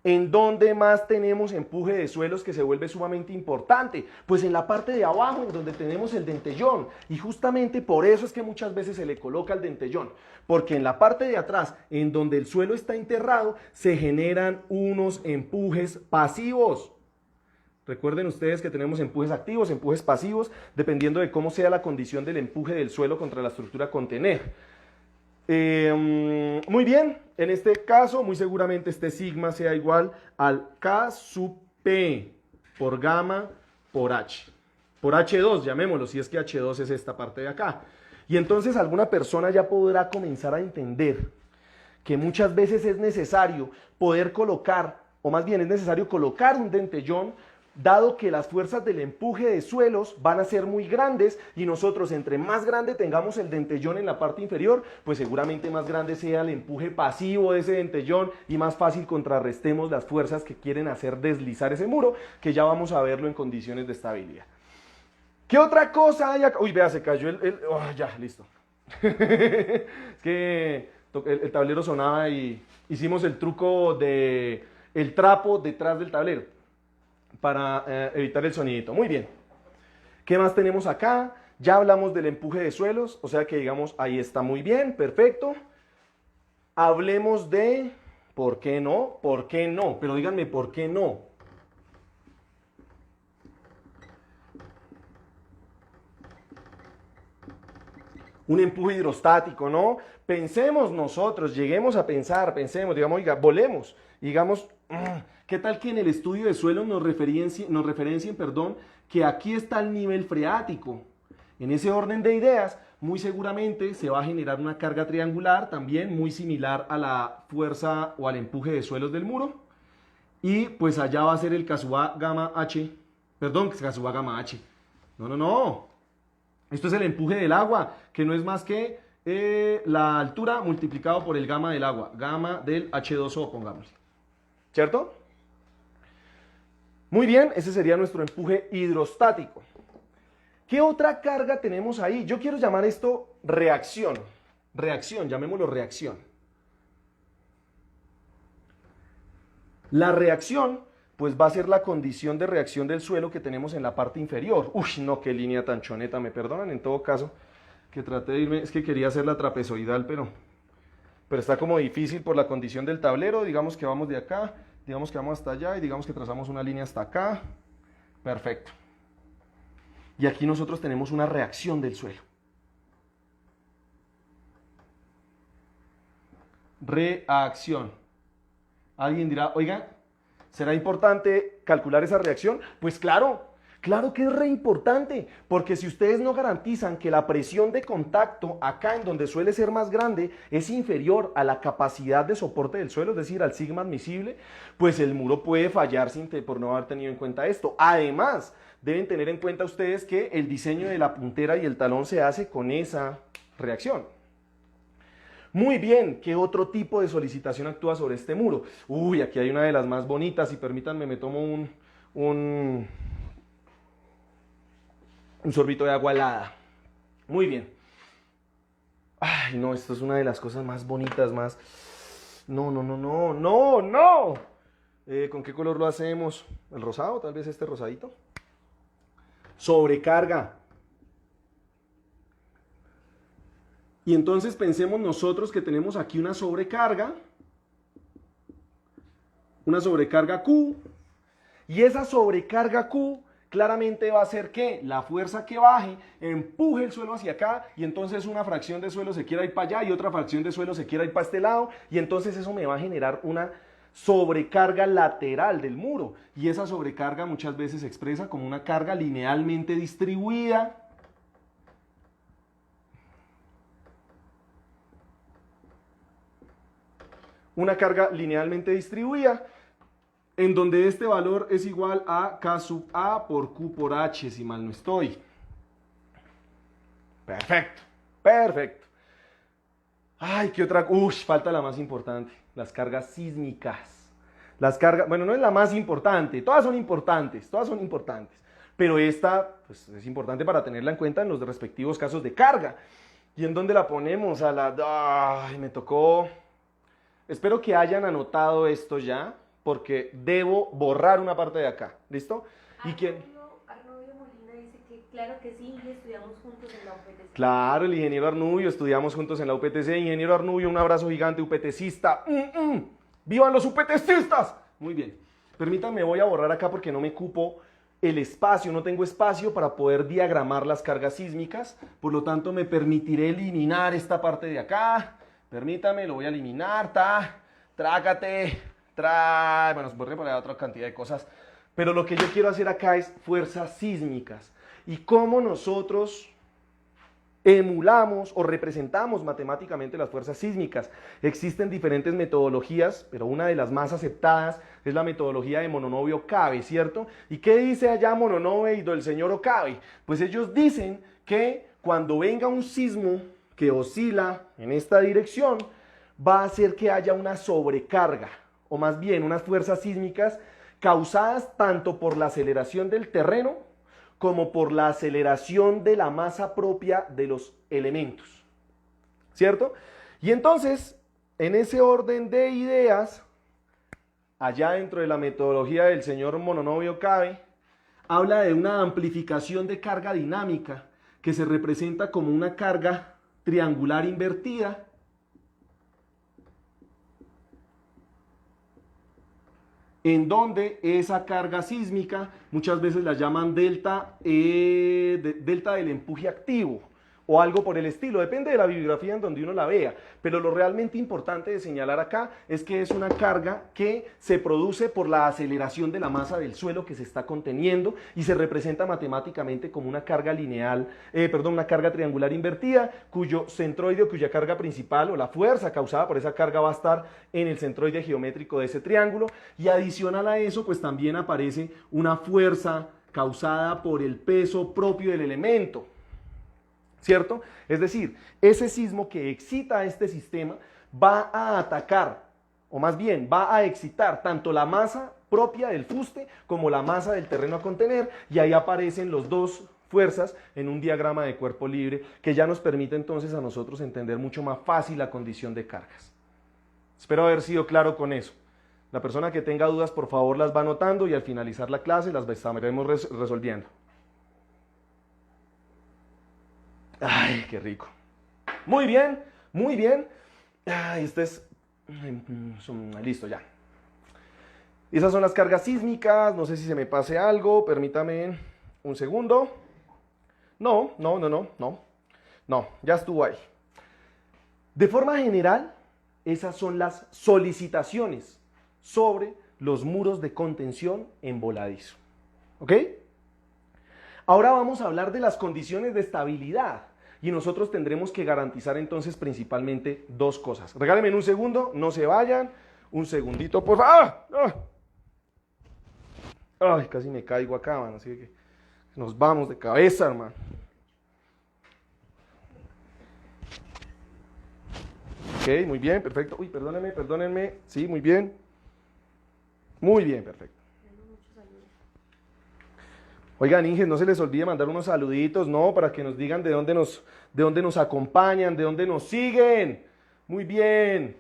¿En dónde más tenemos empuje de suelos que se vuelve sumamente importante? Pues en la parte de abajo, en donde tenemos el dentellón. Y justamente por eso es que muchas veces se le coloca el dentellón. Porque en la parte de atrás, en donde el suelo está enterrado, se generan unos empujes pasivos. Recuerden ustedes que tenemos empujes activos, empujes pasivos, dependiendo de cómo sea la condición del empuje del suelo contra la estructura a contener. Muy bien, en este caso muy seguramente este sigma sea igual al K sub P por gamma por H. Por H2, llamémoslo, si es que H2 es esta parte de acá. Y entonces alguna persona ya podrá comenzar a entender que muchas veces es necesario poder colocar, o más bien es necesario colocar un dentellón, dado que las fuerzas del empuje de suelos van a ser muy grandes y nosotros entre más grande tengamos el dentellón en la parte inferior, pues seguramente más grande sea el empuje pasivo de ese dentellón y más fácil contrarrestemos las fuerzas que quieren hacer deslizar ese muro, que ya vamos a verlo en condiciones de estabilidad. ¿Qué otra cosa hay acá? Uy, vea, se cayó ya, listo. Es que el tablero sonaba y hicimos el truco de el trapo detrás del tablero para evitar el sonidito. Muy bien. ¿Qué más tenemos acá? Ya hablamos del empuje de suelos, o sea que digamos, ahí está muy bien, perfecto. Hablemos de ¿por qué no? ¿Por qué no? Pero díganme, ¿por qué no? Un empuje hidrostático, ¿no? Pensemos nosotros, lleguemos a pensar, pensemos, digamos, oiga, volemos, digamos, ¿qué tal que en el estudio de suelos nos referencien, que aquí está el nivel freático? En ese orden de ideas, muy seguramente se va a generar una carga triangular, también muy similar a la fuerza o al empuje de suelos del muro, y pues allá va a ser el K gamma H, perdón, K gamma H, no. Esto es el empuje del agua, que no es más que la altura multiplicado por el gamma del agua, gamma del H2O, pongámosle. ¿Cierto? Muy bien, ese sería nuestro empuje hidrostático. ¿Qué otra carga tenemos ahí? Yo quiero llamar esto reacción. Reacción, llamémoslo reacción. La reacción, pues va a ser la condición de reacción del suelo que tenemos en la parte inferior. Uy, no, qué línea tan choneta, me perdonan en todo caso, que traté de irme, es que quería hacer la trapezoidal, pero está como difícil por la condición del tablero. Digamos que vamos de acá, digamos que vamos hasta allá y digamos que trazamos una línea hasta acá. Perfecto. Y aquí nosotros tenemos una reacción del suelo. Reacción. Alguien dirá, oiga, ¿será importante calcular esa reacción? Pues claro, claro que es re importante, porque si ustedes no garantizan que la presión de contacto acá en donde suele ser más grande es inferior a la capacidad de soporte del suelo, es decir, al sigma admisible, pues el muro puede fallar por no haber tenido en cuenta esto. Además, deben tener en cuenta ustedes que el diseño de la puntera y el talón se hace con esa reacción. Muy bien, ¿qué otro tipo de solicitación actúa sobre este muro? Uy, aquí hay una de las más bonitas y permítanme, me tomo un sorbito de agua helada. Muy bien. Ay, no, esto es una de las cosas más bonitas, más... No. ¿Con qué color lo hacemos? ¿El rosado? Tal vez este rosadito. Sobrecarga. Y entonces pensemos nosotros que tenemos aquí una sobrecarga Q, y esa sobrecarga Q claramente va a hacer que la fuerza que baje empuje el suelo hacia acá y entonces una fracción de suelo se quiera ir para allá y otra fracción de suelo se quiera ir para este lado y entonces eso me va a generar una sobrecarga lateral del muro y esa sobrecarga muchas veces se expresa como una carga linealmente distribuida. Una carga linealmente distribuida, en donde este valor es igual a K sub A por Q por H, si mal no estoy. Perfecto, perfecto. Ay, ¿qué otra? Falta la más importante, las cargas sísmicas. Las cargas, bueno, no es la más importante, todas son importantes, pero esta pues, es importante para tenerla en cuenta en los respectivos casos de carga. ¿Y en dónde la ponemos? Ay, me tocó. Espero que hayan anotado esto ya, porque debo borrar una parte de acá, ¿listo? ¿Y quién? Arnubio Molina dice que claro que sí, y estudiamos juntos en la UPTC. Claro, el ingeniero Arnubio, estudiamos juntos en la UPTC. Ingeniero Arnubio, un abrazo gigante, UPTCista. ¡Vivan los UPTCistas! Muy bien. Permítanme, voy a borrar acá porque no me cupo el espacio, no tengo espacio para poder diagramar las cargas sísmicas. Por lo tanto, me permitiré eliminar esta parte de acá. Permítame, lo voy a eliminar. Trágate. Bueno, se puede poner otra cantidad de cosas. Pero lo que yo quiero hacer acá es fuerzas sísmicas. Y cómo nosotros emulamos o representamos matemáticamente las fuerzas sísmicas. Existen diferentes metodologías, pero una de las más aceptadas es la metodología de Mononobe-Okabe, ¿cierto? ¿Y qué dice allá Mononobe y el señor Okabe? Pues ellos dicen que cuando venga un sismo que oscila en esta dirección, va a hacer que haya una sobrecarga, o más bien unas fuerzas sísmicas causadas tanto por la aceleración del terreno como por la aceleración de la masa propia de los elementos, ¿cierto? Y entonces, en ese orden de ideas, allá dentro de la metodología del señor Mononobe-Okabe, habla de una amplificación de carga dinámica que se representa como una carga triangular invertida en donde esa carga sísmica muchas veces la llaman delta, delta del empuje activo o algo por el estilo, depende de la bibliografía en donde uno la vea, pero lo realmente importante de señalar acá es que es una carga que se produce por la aceleración de la masa del suelo que se está conteniendo y se representa matemáticamente como una carga lineal, una carga triangular invertida, cuyo centroide o cuya carga principal o la fuerza causada por esa carga va a estar en el centroide geométrico de ese triángulo, y adicional a eso pues también aparece una fuerza causada por el peso propio del elemento, ¿cierto? Es decir, ese sismo que excita a este sistema va a atacar, o más bien va a excitar tanto la masa propia del fuste como la masa del terreno a contener, y ahí aparecen los dos fuerzas en un diagrama de cuerpo libre que ya nos permite entonces a nosotros entender mucho más fácil la condición de cargas. Espero haber sido claro con eso. La persona que tenga dudas, por favor, las va anotando y al finalizar la clase las estaremos resolviendo. Ay, qué rico. Muy bien, muy bien. Ay, listo ya. Esas son las cargas sísmicas. No sé si se me pase algo. Permítame un segundo. No, ya estuvo ahí. De forma general, esas son las solicitaciones sobre los muros de contención en voladizo. ¿Ok? Ahora vamos a hablar de las condiciones de estabilidad. Y nosotros tendremos que garantizar entonces principalmente dos cosas. Regálenme un segundo, no se vayan. Un segundito, por favor. Ay, casi me caigo acá, man. Así que nos vamos de cabeza, hermano. Ok, muy bien, perfecto. Uy, perdónenme. Sí, muy bien. Muy bien, perfecto. Oigan, Inge, no se les olvide mandar unos saluditos, ¿no? Para que nos digan de dónde nos acompañan, de dónde nos siguen. Muy bien.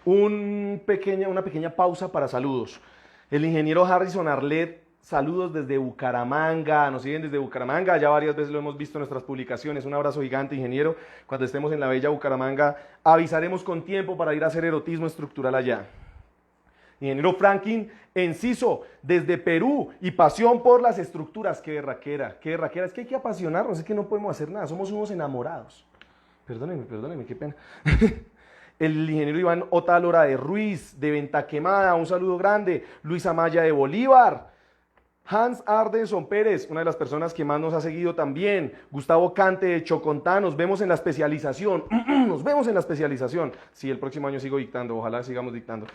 Una pequeña pausa para saludos. El ingeniero Harrison Arlet, saludos desde Bucaramanga, nos siguen desde Bucaramanga, ya varias veces lo hemos visto en nuestras publicaciones. Un abrazo gigante, ingeniero. Cuando estemos en la bella Bucaramanga, avisaremos con tiempo para ir a hacer erotismo estructural allá. Ingeniero Franklin Enciso, desde Perú, y pasión por las estructuras. Qué berraquera. Es que hay que apasionarnos, es que no podemos hacer nada, somos unos enamorados. Perdónenme, qué pena. El ingeniero Iván Otálora de Ruiz, de Venta Quemada, un saludo grande. Luis Amaya de Bolívar. Hans Ardenson Pérez, una de las personas que más nos ha seguido también. Gustavo Cante de Chocontá, nos vemos en la especialización. Sí, el próximo año sigo dictando, ojalá sigamos dictando.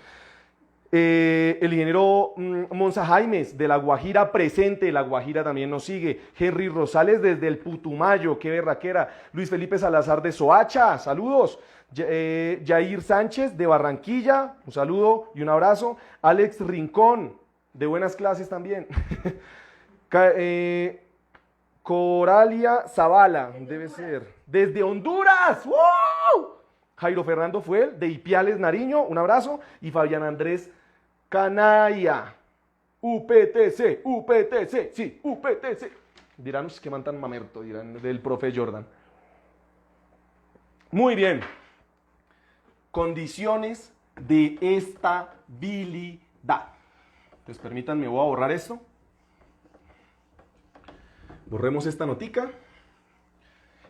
El ingeniero Monza Jaimes de La Guajira presente, La Guajira también nos sigue. Henry Rosales desde el Putumayo, qué berraquera. Luis Felipe Salazar de Soacha, saludos. Jair Sánchez de Barranquilla, un saludo y un abrazo. Alex Rincón, de buenas clases también. Coralia Zavala, debe ser. Desde Honduras, ¡wow! Jairo Fernando Fuel de Ipiales, Nariño, un abrazo. Y Fabián Andrés Canaya, UPTC, UPTC, sí, UPTC. Dirán, que man tan mamerto, dirán, del profe Jordan. Muy bien. Condiciones de estabilidad. Entonces, permítanme, voy a borrar esto. Borremos esta notica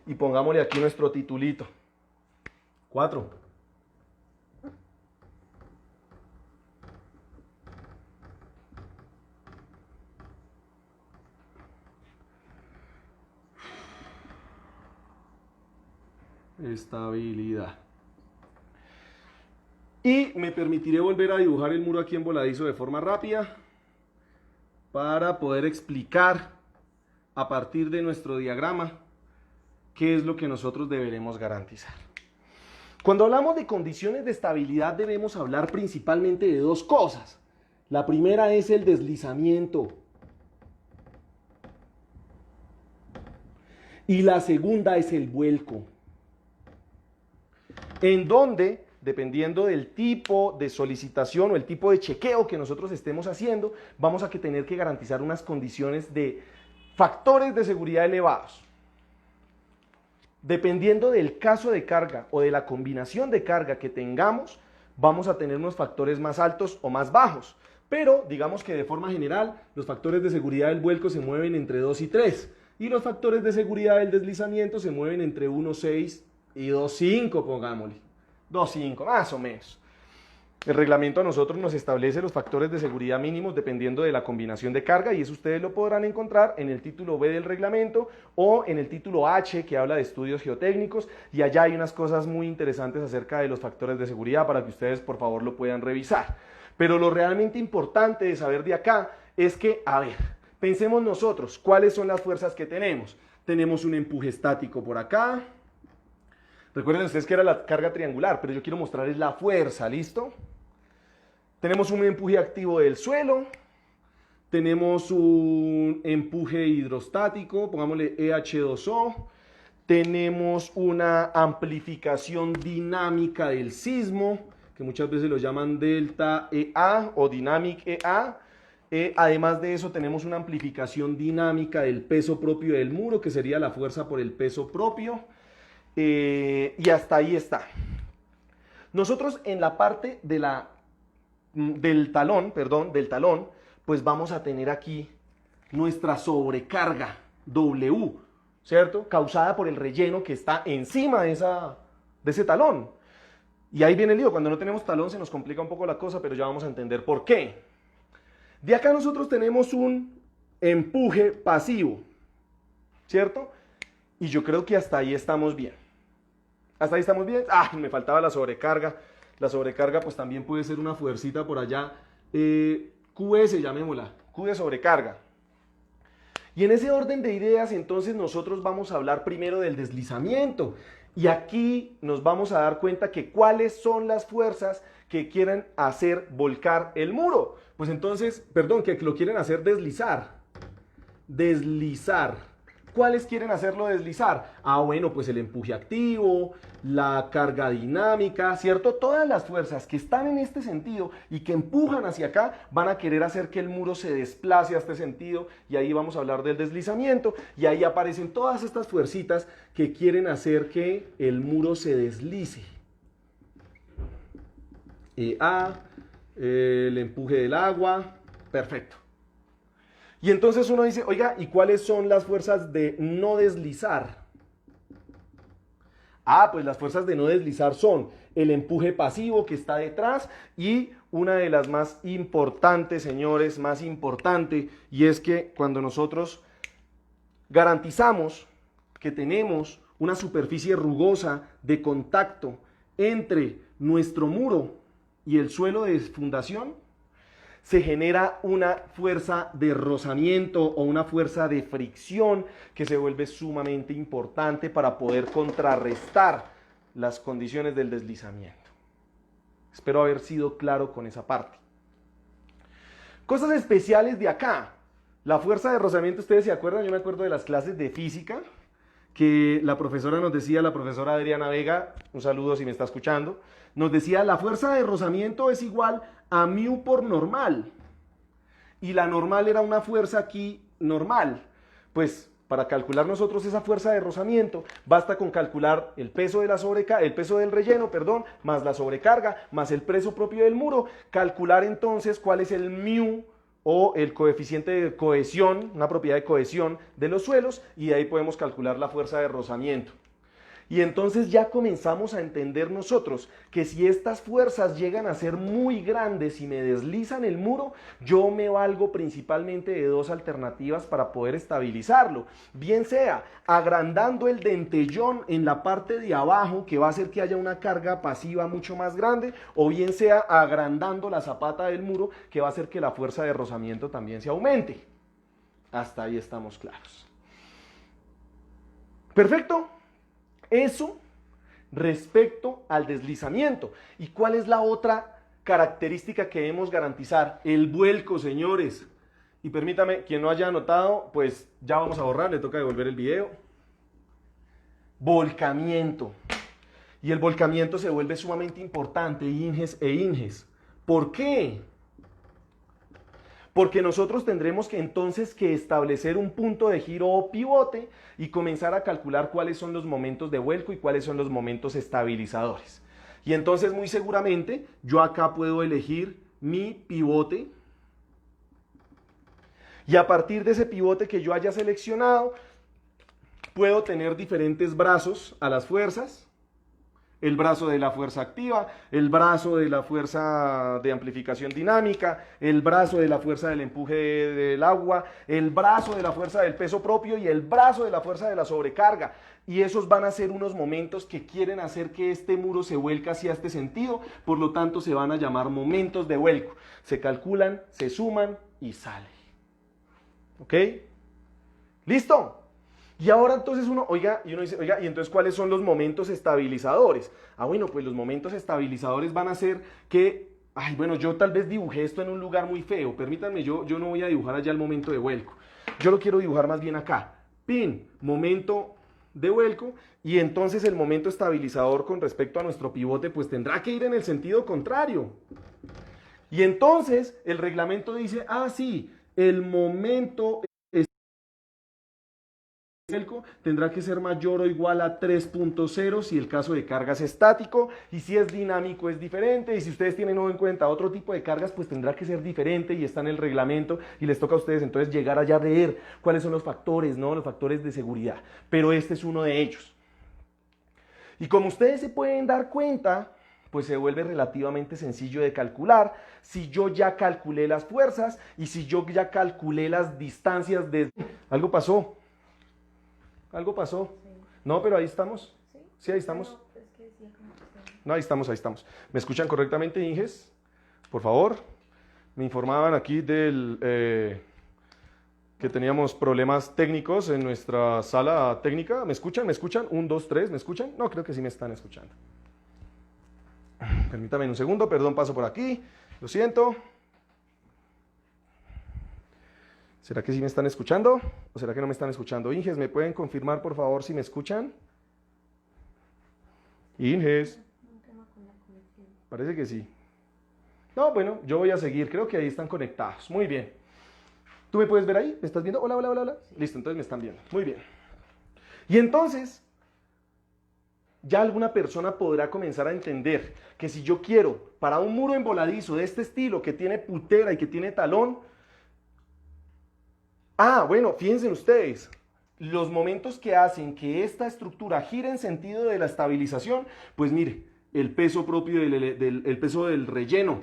y pongámosle aquí nuestro titulito. 4. Estabilidad. Y me permitiré volver a dibujar el muro aquí en voladizo de forma rápida para poder explicar a partir de nuestro diagrama qué es lo que nosotros deberemos garantizar. Cuando hablamos de condiciones de estabilidad debemos hablar principalmente de dos cosas. La primera es el deslizamiento y la segunda es el vuelco, en donde, dependiendo del tipo de solicitación o el tipo de chequeo que nosotros estemos haciendo, vamos a tener que garantizar unas condiciones de factores de seguridad elevados. Dependiendo del caso de carga o de la combinación de carga que tengamos, vamos a tener unos factores más altos o más bajos. Pero digamos que de forma general, los factores de seguridad del vuelco se mueven entre 2 y 3. Y los factores de seguridad del deslizamiento se mueven entre 1,6 y 2,5, pongámosle. 2,5, más o menos. El reglamento a nosotros nos establece los factores de seguridad mínimos dependiendo de la combinación de carga y eso ustedes lo podrán encontrar en el título B del reglamento o en el título H que habla de estudios geotécnicos y allá hay unas cosas muy interesantes acerca de los factores de seguridad para que ustedes por favor lo puedan revisar. Pero lo realmente importante de saber de acá es que, a ver, pensemos nosotros, ¿cuáles son las fuerzas que tenemos? Tenemos un empuje estático por acá. Recuerden ustedes que era la carga triangular, pero yo quiero mostrarles la fuerza, ¿listo? Tenemos un empuje activo del suelo, tenemos un empuje hidrostático, pongámosle EH2O, tenemos una amplificación dinámica del sismo, que muchas veces lo llaman delta EA o dynamic EA. Además de eso tenemos una amplificación dinámica del peso propio del muro, que sería la fuerza por el peso propio, y hasta ahí está. Nosotros en la parte de del talón, pues vamos a tener aquí nuestra sobrecarga W, ¿cierto? Causada por el relleno que está encima de ese talón. Y ahí viene el lío, cuando no tenemos talón se nos complica un poco la cosa, pero ya vamos a entender por qué. De acá nosotros tenemos un empuje pasivo, ¿cierto? Y yo creo que hasta ahí estamos bien. ¿Hasta ahí estamos bien? ¡Ah! Me faltaba la sobrecarga. La sobrecarga pues también puede ser una fuercita por allá. QS, llamémosla. Q de sobrecarga. Y en ese orden de ideas entonces nosotros vamos a hablar primero del deslizamiento. Y aquí nos vamos a dar cuenta que cuáles son las fuerzas que quieren hacer volcar el muro. Pues entonces, perdón, que lo quieren hacer deslizar. Deslizar. ¿Cuáles quieren hacerlo deslizar? Ah, bueno, pues el empuje activo, la carga dinámica, ¿cierto? Todas las fuerzas que están en este sentido y que empujan hacia acá van a querer hacer que el muro se desplace a este sentido y ahí vamos a hablar del deslizamiento y ahí aparecen todas estas fuercitas que quieren hacer que el muro se deslice. El empuje del agua, perfecto. Y entonces uno dice, oiga, ¿y cuáles son las fuerzas de no deslizar? Ah, pues las fuerzas de no deslizar son el empuje pasivo que está detrás y una de las más importantes, señores, más importante, y es que cuando nosotros garantizamos que tenemos una superficie rugosa de contacto entre nuestro muro y el suelo de fundación, se genera una fuerza de rozamiento o una fuerza de fricción que se vuelve sumamente importante para poder contrarrestar las condiciones del deslizamiento. Espero haber sido claro con esa parte. Cosas especiales de acá. La fuerza de rozamiento, ¿ustedes se acuerdan? Yo me acuerdo de las clases de física que la profesora nos decía, la profesora Adriana Vega, un saludo si me está escuchando, nos decía, la fuerza de rozamiento es igual a mu por normal. Y la normal era una fuerza aquí normal. Pues para calcular nosotros esa fuerza de rozamiento, basta con calcular el peso de el peso del relleno, más la sobrecarga, más el peso propio del muro, calcular entonces cuál es el mu o el coeficiente de cohesión, una propiedad de cohesión de los suelos, y de ahí podemos calcular la fuerza de rozamiento. Y entonces ya comenzamos a entender nosotros que si estas fuerzas llegan a ser muy grandes y me deslizan el muro, yo me valgo principalmente de dos alternativas para poder estabilizarlo. Bien sea agrandando el dentellón en la parte de abajo, que va a hacer que haya una carga pasiva mucho más grande, o bien sea agrandando la zapata del muro, que va a hacer que la fuerza de rozamiento también se aumente. Hasta ahí estamos claros. Perfecto. Eso respecto al deslizamiento. ¿Y cuál es la otra característica que debemos garantizar? El vuelco, señores. Y permítame, quien no haya anotado, pues ya vamos a borrar, le toca devolver el video. Volcamiento. Y el volcamiento se vuelve sumamente importante, Inges e Inges. ¿Por qué? Porque nosotros tendremos que entonces que establecer un punto de giro o pivote y comenzar a calcular cuáles son los momentos de vuelco y cuáles son los momentos estabilizadores. Y entonces muy seguramente yo acá puedo elegir mi pivote y a partir de ese pivote que yo haya seleccionado puedo tener diferentes brazos a las fuerzas. El brazo de la fuerza activa, el brazo de la fuerza de amplificación dinámica, el brazo de la fuerza del empuje del agua, el brazo de la fuerza del peso propio y el brazo de la fuerza de la sobrecarga. Y esos van a ser unos momentos que quieren hacer que este muro se vuelque hacia este sentido, por lo tanto se van a llamar momentos de vuelco. Se calculan, se suman y sale. ¿Ok? ¿Listo? Y ahora entonces uno dice, oiga, ¿y entonces cuáles son los momentos estabilizadores? Bueno, pues los momentos estabilizadores van a ser que, yo tal vez dibujé esto en un lugar muy feo, permítanme, yo no voy a dibujar allá el momento de vuelco. Yo lo quiero dibujar más bien acá. Pin, momento de vuelco, y entonces el momento estabilizador con respecto a nuestro pivote, pues tendrá que ir en el sentido contrario. Y entonces el reglamento dice, sí, el momento tendrá que ser mayor o igual a 3.0 si el caso de cargas es estático, y si es dinámico es diferente, y si ustedes tienen en cuenta otro tipo de cargas, pues tendrá que ser diferente y está en el reglamento y les toca a ustedes entonces llegar allá a leer cuáles son los factores, ¿no? Los factores de seguridad, pero este es uno de ellos. Y como ustedes se pueden dar cuenta, pues se vuelve relativamente sencillo de calcular si yo ya calculé las fuerzas y si yo ya calculé las distancias de... ¿Algo pasó? ¿Algo pasó? Sí. No, pero ahí estamos. Sí, sí ahí estamos. No, es que sí, no, ahí estamos, ahí estamos. ¿Me escuchan correctamente, Inges? Por favor. Me informaban aquí que teníamos problemas técnicos en nuestra sala técnica. ¿Me escuchan? ¿Me escuchan? 1, 2, 3. ¿Me escuchan? No, creo que sí me están escuchando. Permítame un segundo, perdón, paso por aquí. Lo siento. ¿Será que sí me están escuchando? ¿O será que no me están escuchando? Inges, ¿me pueden confirmar, por favor, si me escuchan? Inges. Parece que sí. No, bueno, yo voy a seguir. Creo que ahí están conectados. Muy bien. ¿Tú me puedes ver ahí? ¿Me estás viendo? Hola, hola, hola, hola. Sí. Listo, entonces me están viendo. Muy bien. Y entonces, ya alguna persona podrá comenzar a entender que si yo quiero, para un muro emboladizo de este estilo, que tiene putera y que tiene talón, bueno, fíjense ustedes, los momentos que hacen que esta estructura gire en sentido de la estabilización, pues mire, el peso propio el peso del relleno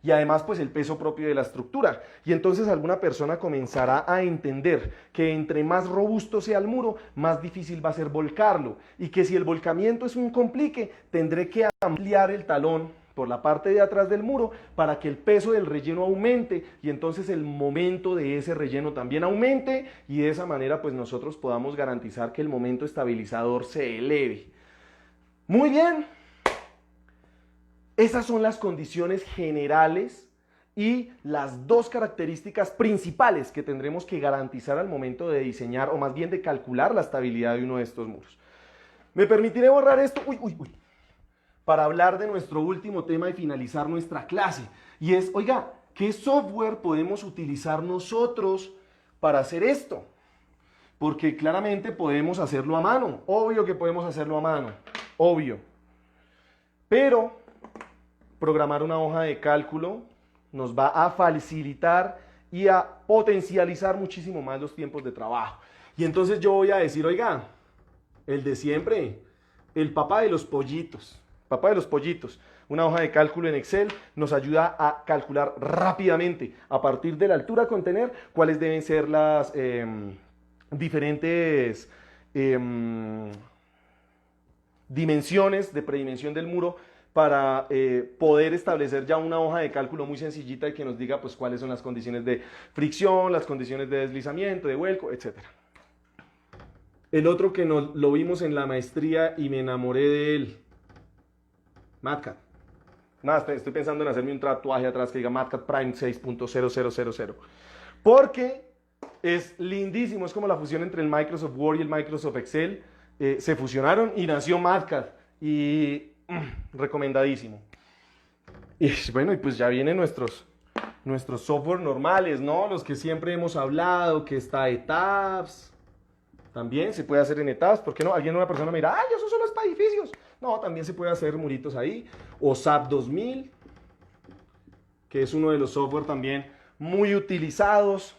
y además pues el peso propio de la estructura. Y entonces alguna persona comenzará a entender que entre más robusto sea el muro, más difícil va a ser volcarlo y que si el volcamiento es un complique, tendré que ampliar el talón por la parte de atrás del muro para que el peso del relleno aumente y entonces el momento de ese relleno también aumente y de esa manera pues nosotros podamos garantizar que el momento estabilizador se eleve. Muy bien, esas son las condiciones generales y las dos características principales que tendremos que garantizar al momento de diseñar o más bien de calcular la estabilidad de uno de estos muros. Me permitiré borrar esto, para hablar de nuestro último tema y finalizar nuestra clase. Y es, oiga, ¿qué software podemos utilizar nosotros para hacer esto? Porque claramente podemos hacerlo a mano. Obvio que podemos hacerlo a mano. Obvio. Pero programar una hoja de cálculo nos va a facilitar y a potencializar muchísimo más los tiempos de trabajo. Y entonces yo voy a decir, oiga, el de siempre, el papá de los pollitos. Papá de los pollitos, una hoja de cálculo en Excel nos ayuda a calcular rápidamente a partir de la altura a contener cuáles deben ser las diferentes dimensiones de predimensión del muro para poder establecer ya una hoja de cálculo muy sencillita y que nos diga pues cuáles son las condiciones de fricción, las condiciones de deslizamiento, de vuelco, etc. El otro que lo vimos en la maestría y me enamoré de él, MATCAD. Nada, estoy pensando en hacerme un tatuaje atrás que diga MATCAD Prime 6.0000. Porque es lindísimo, es como la fusión entre el Microsoft Word y el Microsoft Excel. Se fusionaron y nació MATCAD. Y recomendadísimo. Y bueno, y pues ya vienen nuestros software normales, ¿no? Los que siempre hemos hablado, que está ETABS. También se puede hacer en ETABS, ¿por qué no? Una persona me dirá, ¡ay, eso solo es para edificios! No, también se puede hacer muritos ahí. O SAP 2000, que es uno de los software también muy utilizados.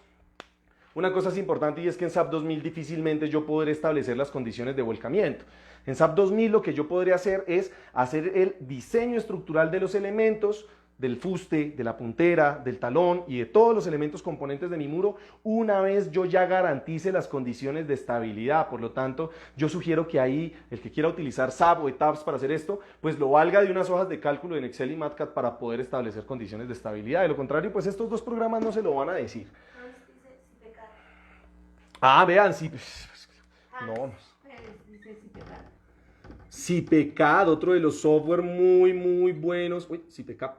Una cosa es importante y es que en SAP 2000 difícilmente yo podré establecer las condiciones de volcamiento. En SAP 2000 lo que yo podré hacer es hacer el diseño estructural de los elementos, del fuste, de la puntera, del talón y de todos los elementos componentes de mi muro una vez yo ya garantice las condiciones de estabilidad. Por lo tanto, yo sugiero que ahí el que quiera utilizar SAP o ETABS para hacer esto, pues lo valga de unas hojas de cálculo en Excel y MATCAD para poder establecer condiciones de estabilidad. De lo contrario, pues estos dos programas no se lo van a decir. Vean, sí. No. CIPECAD, otro de los software muy buenos. CIPECAD.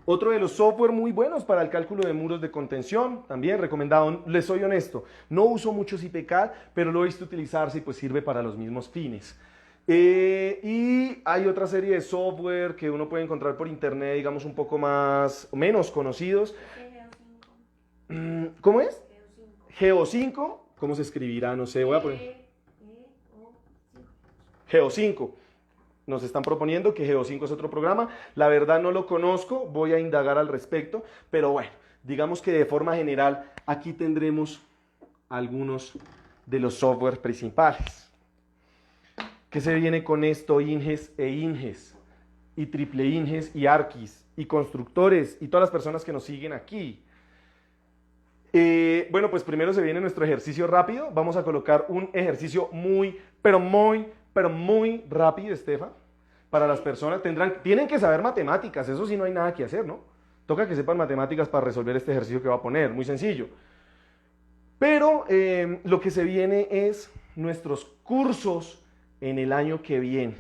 Otro de los software muy buenos para el cálculo de muros de contención, también recomendado. Les soy honesto, no uso mucho CIPECAD, pero lo he visto utilizarse y pues sirve para los mismos fines. Y hay otra serie de software que uno puede encontrar por internet, digamos un poco menos conocidos. ¿Cómo es? Geo5, ¿cómo se escribirá? No sé, voy a poner Geo5. Nos están proponiendo que Geo5 es otro programa. La verdad no lo conozco, voy a indagar al respecto, pero bueno, digamos que de forma general aquí tendremos algunos de los software principales. ¿Qué se viene con esto? Inges e Inges, y Triple Inges y Arquis, y constructores, y todas las personas que nos siguen aquí. Bueno, pues primero se viene nuestro ejercicio rápido. Vamos a colocar un ejercicio muy rápido, Estefa, para las personas. Tienen que saber matemáticas, eso sí no hay nada que hacer, ¿no? Toca que sepan matemáticas para resolver este ejercicio que va a poner, muy sencillo. Pero lo que se viene es nuestros cursos en el año que viene.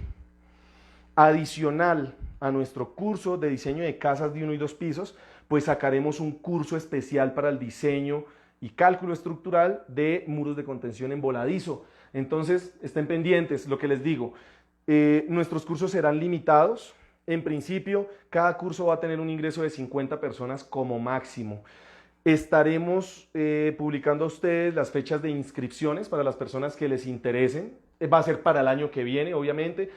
Adicional a nuestro curso de diseño de casas de 1 y 2 pisos, pues sacaremos un curso especial para el diseño y cálculo estructural de muros de contención en voladizo. Entonces, estén pendientes, lo que les digo, nuestros cursos serán limitados. En principio, cada curso va a tener un ingreso de 50 personas como máximo. Estaremos publicando a ustedes las fechas de inscripciones para las personas que les interesen. Va a ser para el año que viene, obviamente.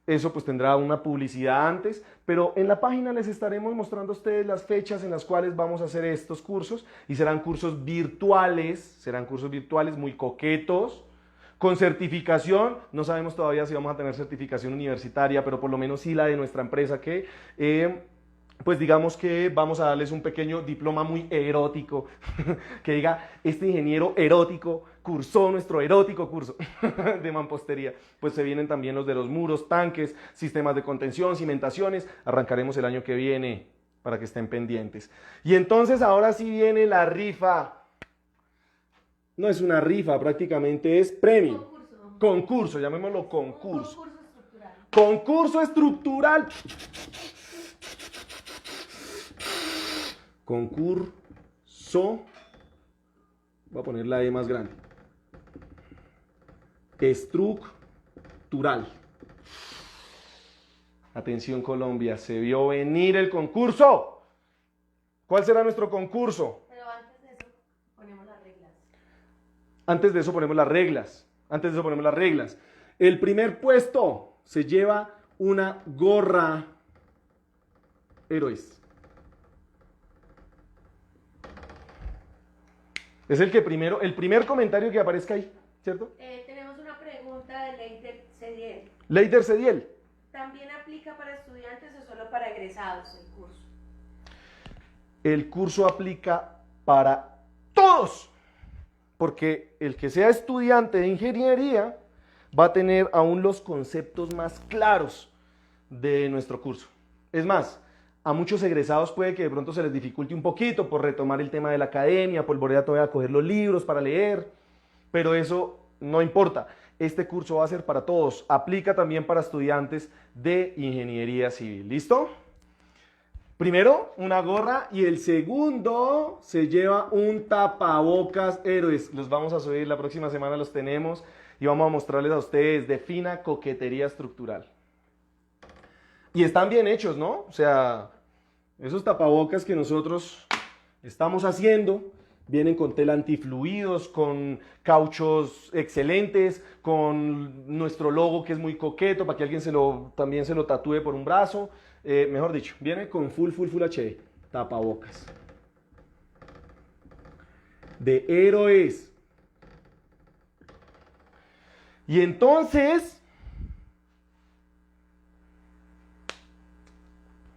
Eso pues tendrá una publicidad antes, pero en la página les estaremos mostrando a ustedes las fechas en las cuales vamos a hacer estos cursos y serán cursos virtuales muy coquetos, con certificación. No sabemos todavía si vamos a tener certificación universitaria, pero por lo menos sí la de nuestra empresa que pues digamos que vamos a darles un pequeño diploma muy erótico, que diga, este ingeniero erótico cursó nuestro erótico curso de mampostería. Pues se vienen también los de los muros, tanques, sistemas de contención, cimentaciones. Arrancaremos el año que viene para que estén pendientes. Y entonces ahora sí viene la rifa. No es una rifa, prácticamente es premio. Concurso, llamémoslo concurso. Concurso estructural. Concurso. Voy a poner la E más grande. Estructural. Atención Colombia, se vio venir el concurso. ¿Cuál será nuestro concurso? Pero antes de eso ponemos las reglas. Antes de eso ponemos las reglas. Antes de eso ponemos las reglas. El primer puesto se lleva una gorra Héroes. Es el que primero, el primer comentario que aparezca ahí, ¿cierto? Tenemos una pregunta de Leider Cediel. Leider Cediel. ¿También aplica para estudiantes o solo para egresados el curso? El curso aplica para todos, porque el que sea estudiante de ingeniería va a tener aún los conceptos más claros de nuestro curso. Es más, a muchos egresados puede que de pronto se les dificulte un poquito por retomar el tema de la academia, por volver a todavía coger los libros para leer, pero eso no importa. Este curso va a ser para todos. Aplica también para estudiantes de ingeniería civil. ¿Listo? Primero, una gorra y el segundo se lleva un tapabocas Héroes. Los vamos a subir, la próxima semana los tenemos y vamos a mostrarles a ustedes de fina coquetería estructural. Y están bien hechos, ¿no? O sea, esos tapabocas que nosotros estamos haciendo vienen con tela antifluidos, con cauchos excelentes, con nuestro logo que es muy coqueto para que alguien también se lo tatúe por un brazo. Mejor dicho, viene con full HD, tapabocas. De Héroes. Y entonces,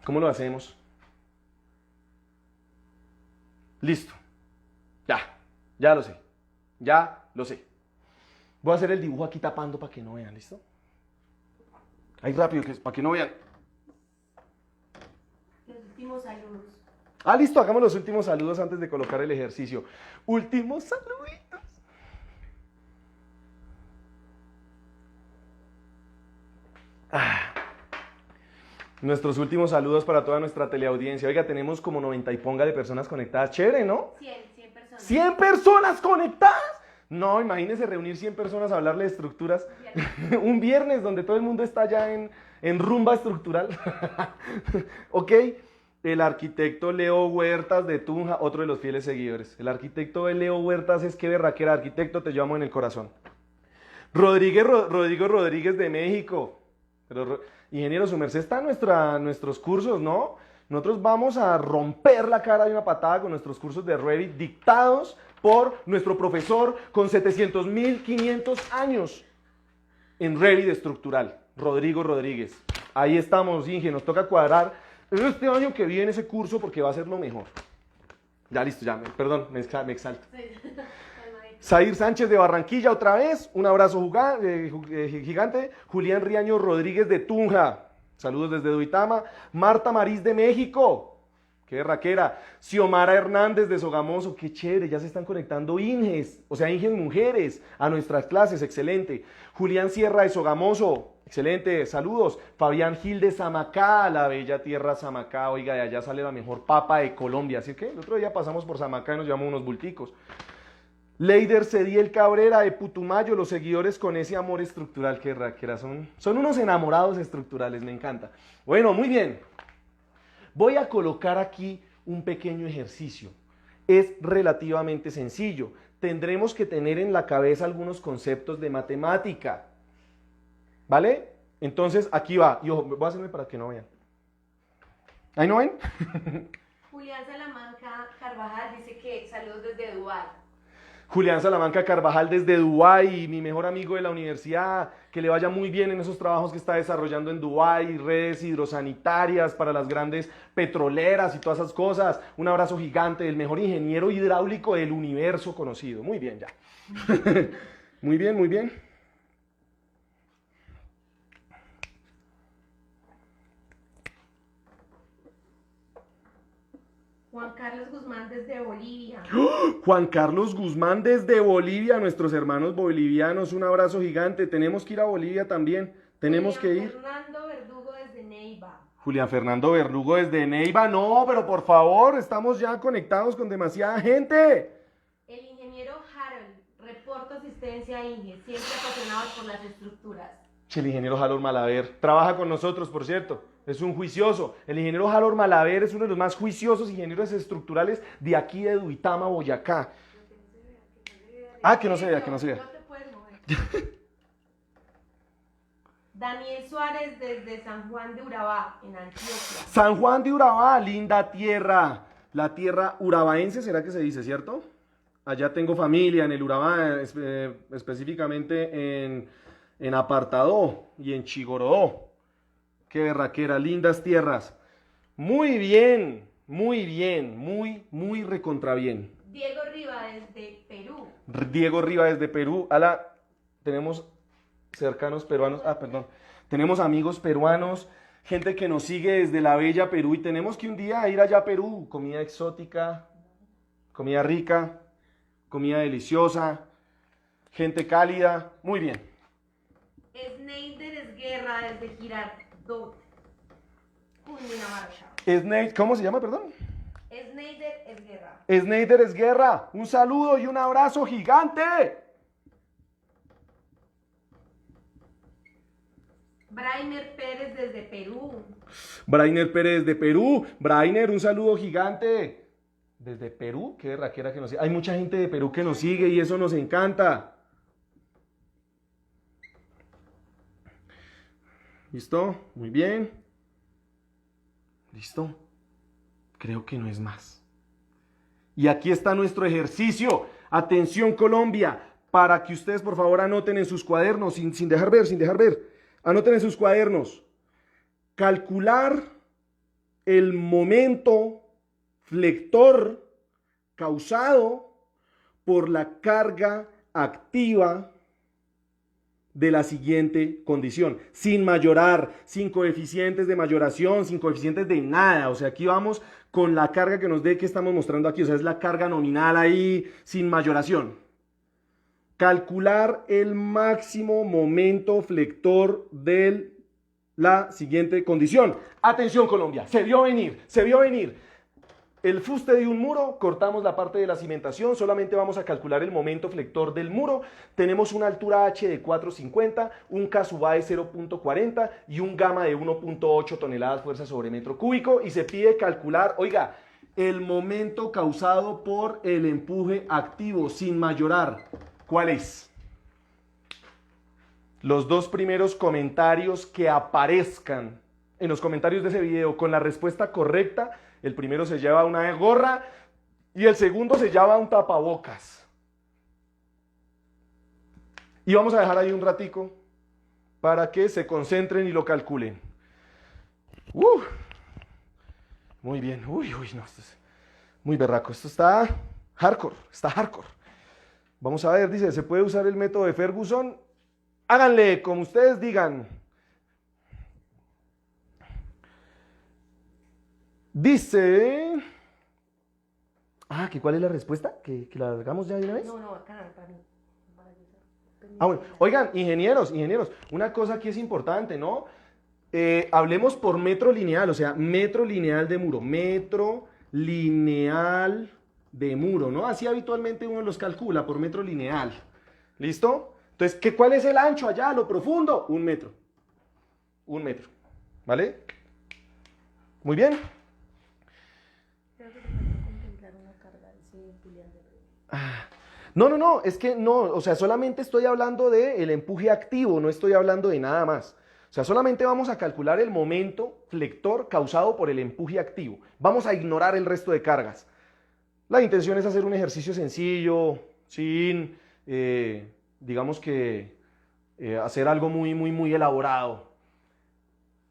¿cómo lo hacemos? Listo. Ya lo sé. Ya lo sé. Voy a hacer el dibujo aquí tapando para que no vean, ¿listo? Ahí rápido, para que no vean. Los últimos saludos. Listo, hagamos los últimos saludos antes de colocar el ejercicio. Últimos saluditos. Nuestros últimos saludos para toda nuestra teleaudiencia. Oiga, tenemos como 90 y ponga de personas conectadas. Chévere, ¿no? 100 personas. ¿100 personas conectadas? No, imagínense reunir 100 personas a hablarle de estructuras. Un viernes donde todo el mundo está ya en rumba estructural. ¿Ok? El arquitecto Leo Huertas de Tunja, otro de los fieles seguidores. El arquitecto de Leo Huertas es que berraquera, arquitecto, te llamo en el corazón. Rodrigo Rodríguez de México. Pero, ingeniero, su merced está en nuestros cursos, ¿no? Nosotros vamos a romper la cara de una patada con nuestros cursos de Revit dictados por nuestro profesor con 700.500 años en Revit estructural, Rodrigo Rodríguez. Ahí estamos, Inge, nos toca cuadrar este año que viene ese curso porque va a ser lo mejor. Ya listo, perdón, me exalto. Sí. Zair Sánchez de Barranquilla otra vez, un abrazo gigante. Julián Riaño Rodríguez de Tunja, saludos desde Duitama. Marta Mariz de México, qué raquera. Xiomara Hernández de Sogamoso, qué chévere, ya se están conectando inges, o sea, inges mujeres a nuestras clases, excelente. Julián Sierra de Sogamoso, excelente, saludos. Fabián Gil de Samacá, la bella tierra Samacá, oiga, de allá sale la mejor papa de Colombia, así que el otro día pasamos por Samacá y nos llevamos unos bulticos. Leider Cediel Cabrera de Putumayo, los seguidores con ese amor estructural que raquera, son unos enamorados estructurales, me encanta. Bueno, muy bien. Voy a colocar aquí un pequeño ejercicio. Es relativamente sencillo. Tendremos que tener en la cabeza algunos conceptos de matemática. ¿Vale? Entonces, aquí va. Y ojo, voy a hacerme para que no vean. ¿Ahí no ven? Julián Salamanca Carvajal dice que saludos desde Dubái. Julián Salamanca Carvajal desde Dubái, mi mejor amigo de la universidad, que le vaya muy bien en esos trabajos que está desarrollando en Dubái, redes hidrosanitarias para las grandes petroleras y todas esas cosas. Un abrazo gigante, el mejor ingeniero hidráulico del universo conocido. Muy bien, ya. Muy bien, muy bien. Juan Carlos Guzmán desde Bolivia. Juan Carlos Guzmán desde Bolivia, nuestros hermanos bolivianos, un abrazo gigante. Tenemos que ir a Bolivia también, tenemos que ir. Fernando Verdugo desde Neiva. Julián Fernando Verdugo desde Neiva, no, pero por favor, estamos ya conectados con demasiada gente. El ingeniero Harold, reporto asistencia a Inge, siempre apasionados por las estructuras. El ingeniero Harold Malaver trabaja con nosotros, por cierto. Es un juicioso. El ingeniero Harold Malaver es uno de los más juiciosos ingenieros estructurales de aquí de Duitama, Boyacá. Ah, que no se vea, que no se vea. No te puedes mover. Daniel Suárez desde San Juan de Urabá, en Antioquia. San Juan de Urabá, linda tierra. La tierra urabaense, ¿será que se dice, cierto? Allá tengo familia en el Urabá, específicamente en Apartadó y en Chigorodó. Qué berraquera, lindas tierras. Muy bien, muy recontra bien. Diego Riva desde Perú. Diego Riva desde Perú. Ala, tenemos cercanos peruanos, perdón. Tenemos amigos peruanos, gente que nos sigue desde la bella Perú y tenemos que un día ir allá a Perú. Comida exótica, comida rica, comida deliciosa, gente cálida. Muy bien. Sneider Esguerra desde Girardot, Cundinamarca. ¿Cómo se llama, perdón? Sneider Esguerra. Sneider Esguerra, un saludo y un abrazo gigante. Brainer Pérez desde Perú. Brainer Pérez de Perú. Brainer, un saludo gigante. Desde Perú, qué berraquera que nos sigue. Hay mucha gente de Perú que nos sigue y eso nos encanta. ¿Listo? Muy bien. ¿Listo? Creo que no es más. Y aquí está nuestro ejercicio. Atención, Colombia, para que ustedes por favor anoten en sus cuadernos, sin dejar ver. Anoten en sus cuadernos. Calcular el momento flector causado por la carga activa de la siguiente condición, sin mayorar, sin coeficientes de mayoración, sin coeficientes de nada. O sea, aquí vamos con la carga que nos dé que estamos mostrando aquí. O sea, es la carga nominal ahí, sin mayoración. Calcular el máximo momento flector de la siguiente condición. Atención, Colombia, se vio venir. El fuste de un muro, cortamos la parte de la cimentación, solamente vamos a calcular el momento flector del muro. Tenemos una altura H de 4,50, un K sub A de 0,40 y un gamma de 1,8 toneladas fuerza sobre metro cúbico. Y se pide calcular, oiga, el momento causado por el empuje activo sin mayorar. ¿Cuál es? Los dos primeros comentarios que aparezcan en los comentarios de ese video con la respuesta correcta, el primero se lleva una gorra y el segundo se lleva un tapabocas. Y vamos a dejar ahí un ratico para que se concentren y lo calculen. Muy bien. No, esto es muy berraco. Esto está hardcore. Vamos a ver, dice, ¿se puede usar el método de Ferguson? Háganle como ustedes digan. Dice... ¿cuál es la respuesta? ¿Que la hagamos ya de una vez? No, acá, para mí. Bueno. Oigan, ingenieros, una cosa que es importante, ¿no? Hablemos por metro lineal, o sea, metro lineal de muro, ¿no? Así habitualmente uno los calcula por metro lineal. ¿Listo? Entonces, ¿cuál es el ancho allá, lo profundo? 1 metro. 1 metro. ¿Vale? Muy bien. Creo que te faltó contemplar una carga de ese Julián de No, es que no, o sea, solamente estoy hablando del empuje activo, no estoy hablando de nada más. O sea, solamente vamos a calcular el momento flector causado por el empuje activo. Vamos a ignorar el resto de cargas. La intención es hacer un ejercicio sencillo, sin, digamos que, hacer algo muy elaborado.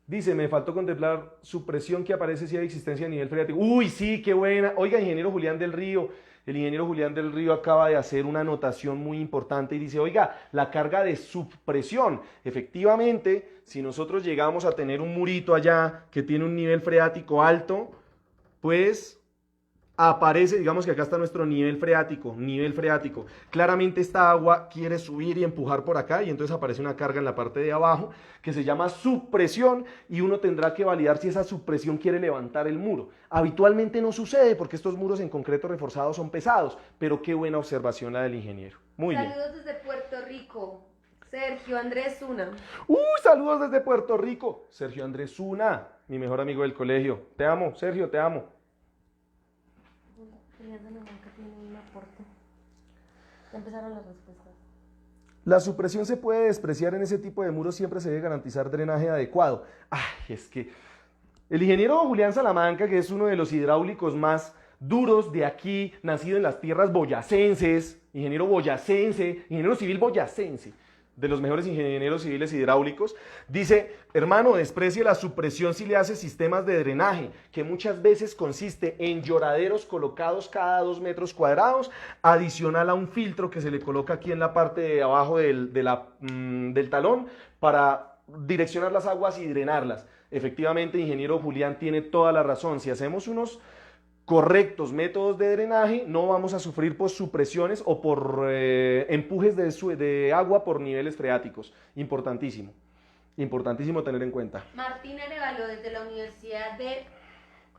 Dice, me faltó contemplar su presión que aparece si hay existencia a nivel freático. Uy, sí, qué buena. Oiga, ingeniero Julián del Río, el ingeniero Julián del Río acaba de hacer una anotación muy importante y dice, oiga, la carga de subpresión. Efectivamente, si nosotros llegamos a tener un murito allá que tiene un nivel freático alto, pues aparece, digamos que acá está nuestro nivel freático, Claramente esta agua quiere subir y empujar por acá y entonces aparece una carga en la parte de abajo que se llama subpresión y uno tendrá que validar si esa subpresión quiere levantar el muro. Habitualmente no sucede porque estos muros en concreto reforzados son pesados, pero qué buena observación la del ingeniero. Muy bien. Saludos desde Puerto Rico. Sergio Andrés Zuna. Saludos desde Puerto Rico. Sergio Andrés Zuna, mi mejor amigo del colegio. Te amo, Sergio, te amo. Ya empezaron las respuestas. La supresión se puede despreciar en ese tipo de muros, siempre se debe garantizar drenaje adecuado. Ay, es que el ingeniero Julián Salamanca, que es uno de los hidráulicos más duros de aquí, nacido en las tierras boyacenses, ingeniero civil boyacense, de los mejores ingenieros civiles hidráulicos, dice, hermano, desprecie la supresión si le hace sistemas de drenaje, que muchas veces consiste en lloraderos colocados cada 2 metros cuadrados, adicional a un filtro que se le coloca aquí en la parte de abajo del talón para direccionar las aguas y drenarlas. Efectivamente, ingeniero Julián tiene toda la razón. Si hacemos unos correctos métodos de drenaje, no vamos a sufrir por supresiones o por empujes de agua por niveles freáticos. Importantísimo tener en cuenta. Martín Arevalo desde la Universidad de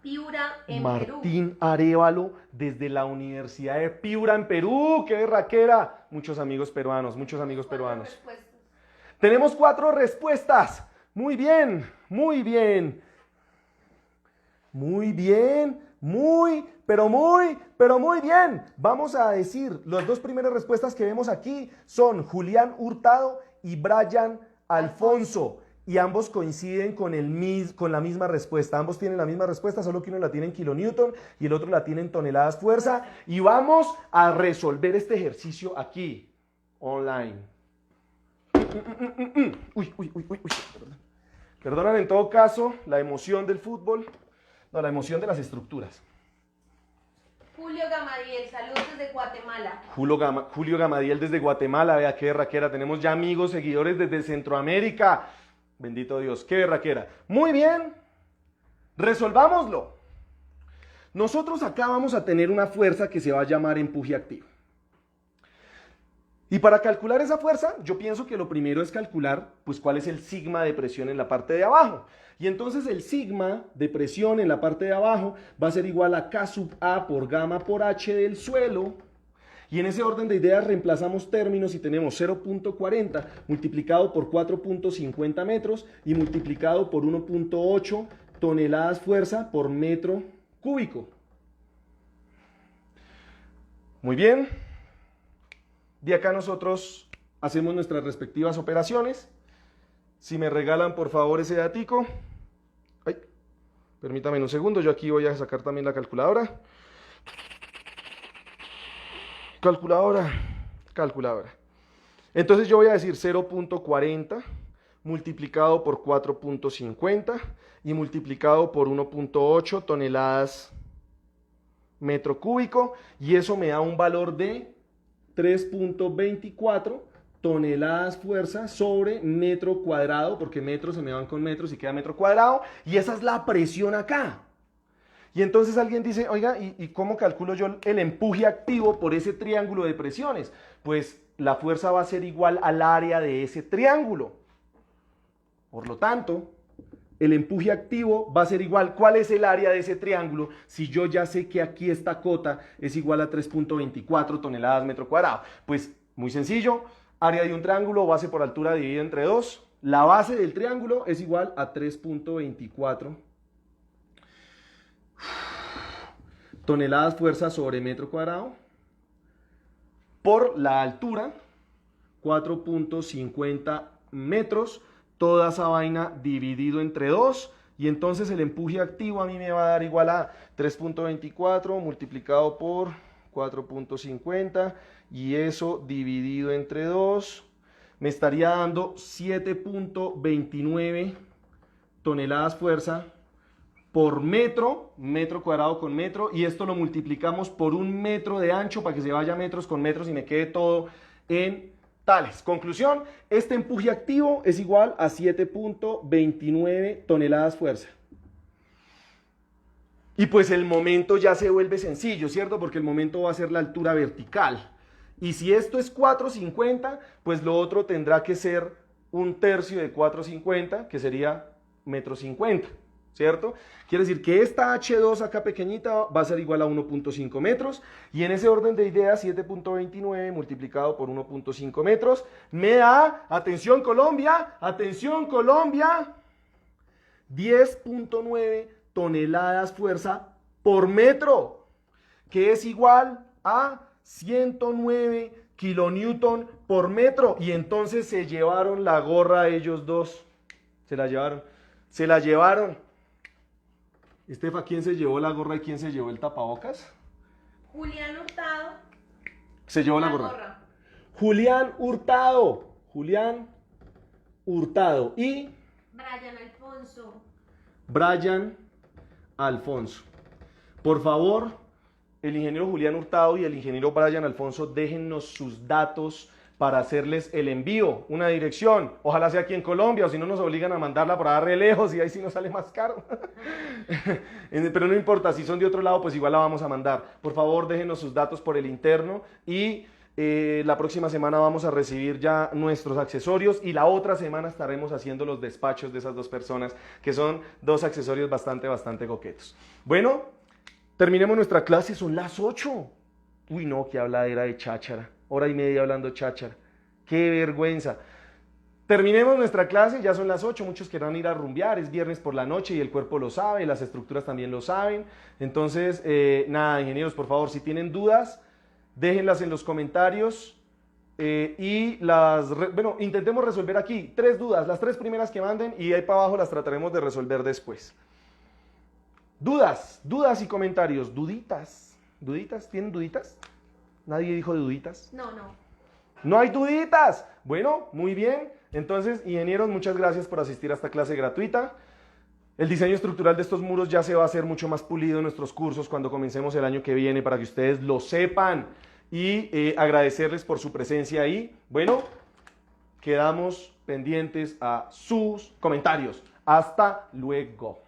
Piura en Perú. Martín Arevalo desde la Universidad de Piura en Perú. ¡Qué berraquera! Muchos amigos peruanos. Tenemos 4 respuestas. Muy bien. Pero muy bien. Vamos a decir, las 2 primeras respuestas que vemos aquí son Julián Hurtado y Brian Alfonso. Y ambos coinciden con la misma respuesta. Ambos tienen la misma respuesta, solo que uno la tiene en kilonewton y el otro la tiene en toneladas fuerza. Y vamos a resolver este ejercicio aquí, online. Perdonan en todo caso la emoción del fútbol, no, la emoción de las estructuras. Julio Gamadiel, saludos desde Guatemala. Julio Gamadiel desde Guatemala, vea qué berraquera. Tenemos ya amigos, seguidores desde Centroamérica. Bendito Dios, qué berraquera. Muy bien, resolvámoslo. Nosotros acá vamos a tener una fuerza que se va a llamar empuje activo. Y para calcular esa fuerza, yo pienso que lo primero es calcular, pues, cuál es el sigma de presión en la parte de abajo. Y entonces el sigma de presión en la parte de abajo va a ser igual a K sub A por gamma por H del suelo. Y en ese orden de ideas reemplazamos términos y tenemos 0.40 multiplicado por 4.50 metros y multiplicado por 1.8 toneladas fuerza por metro cúbico. Muy bien. De acá nosotros hacemos nuestras respectivas operaciones. Si me regalan por favor ese datico. Ay, permítame un segundo, yo aquí voy a sacar también la calculadora. Calculadora. Entonces yo voy a decir 0.40 multiplicado por 4.50 y multiplicado por 1.8 toneladas metro cúbico. Y eso me da un valor de 3.24 toneladas fuerza sobre metro cuadrado, porque metros se me van con metros y queda metro cuadrado, y esa es la presión acá. Y entonces alguien dice, oiga, ¿y cómo calculo yo el empuje activo por ese triángulo de presiones? Pues la fuerza va a ser igual al área de ese triángulo. Por lo tanto, el empuje activo va a ser igual. ¿Cuál es el área de ese triángulo? Si yo ya sé que aquí esta cota es igual a 3.24 toneladas metro cuadrado. Pues muy sencillo, área de un triángulo, base por altura dividida entre 2. La base del triángulo es igual a 3.24 toneladas fuerza sobre metro cuadrado por la altura, 4.50 metros. Toda esa vaina dividido entre 2 y entonces el empuje activo a mí me va a dar igual a 3.24 multiplicado por 4.50 y eso dividido entre 2 me estaría dando 7.29 toneladas fuerza por metro, metro cuadrado con metro, y esto lo multiplicamos por 1 metro de ancho para que se vaya metros con metros y me quede todo en tales. Conclusión, este empuje activo es igual a 7.29 toneladas fuerza. Y pues el momento ya se vuelve sencillo, ¿cierto? Porque el momento va a ser la altura vertical. Y si esto es 4.50, pues lo otro tendrá que ser 1/3 de 4.50, que sería 1,50 m, ¿cierto? Quiere decir que esta H2 acá pequeñita va a ser igual a 1.5 metros. Y en ese orden de ideas, 7.29 multiplicado por 1.5 metros me da, atención Colombia, 10.9 toneladas fuerza por metro, que es igual a 109 kilonewton por metro. Y entonces se llevaron la gorra ellos dos. Se la llevaron. Estefa, ¿quién se llevó la gorra y quién se llevó el tapabocas? Julián Hurtado. Se llevó la gorra. Julián Hurtado. Y Brian Alfonso. Por favor, el ingeniero Julián Hurtado y el ingeniero Brian Alfonso, déjennos sus datos para hacerles el envío, una dirección, ojalá sea aquí en Colombia, o si no nos obligan a mandarla para re lejos y ahí sí nos sale más caro. Pero no importa, si son de otro lado, pues igual la vamos a mandar. Por favor, déjenos sus datos por el interno y la próxima semana vamos a recibir ya nuestros accesorios y la otra semana estaremos haciendo los despachos de esas dos personas, que son dos accesorios bastante coquetos. Bueno, terminemos nuestra clase, son las 8. Uy, no, qué habladera de cháchara. 1h30 hablando cháchara. Qué vergüenza. Terminemos nuestra clase, ya son las 8, muchos querrán ir a rumbear, es viernes por la noche y el cuerpo lo sabe, las estructuras también lo saben. Entonces, nada, ingenieros, por favor, si tienen dudas, déjenlas en los comentarios bueno, intentemos resolver aquí 3 dudas, las 3 primeras que manden y ahí para abajo las trataremos de resolver después. Dudas y comentarios, duditas, ¿tienen duditas? ¿Nadie dijo de duditas? No. ¿No hay duditas? Bueno, muy bien. Entonces, ingenieros, muchas gracias por asistir a esta clase gratuita. El diseño estructural de estos muros ya se va a hacer mucho más pulido en nuestros cursos cuando comencemos el año que viene para que ustedes lo sepan y agradecerles por su presencia ahí. Bueno, quedamos pendientes a sus comentarios. Hasta luego.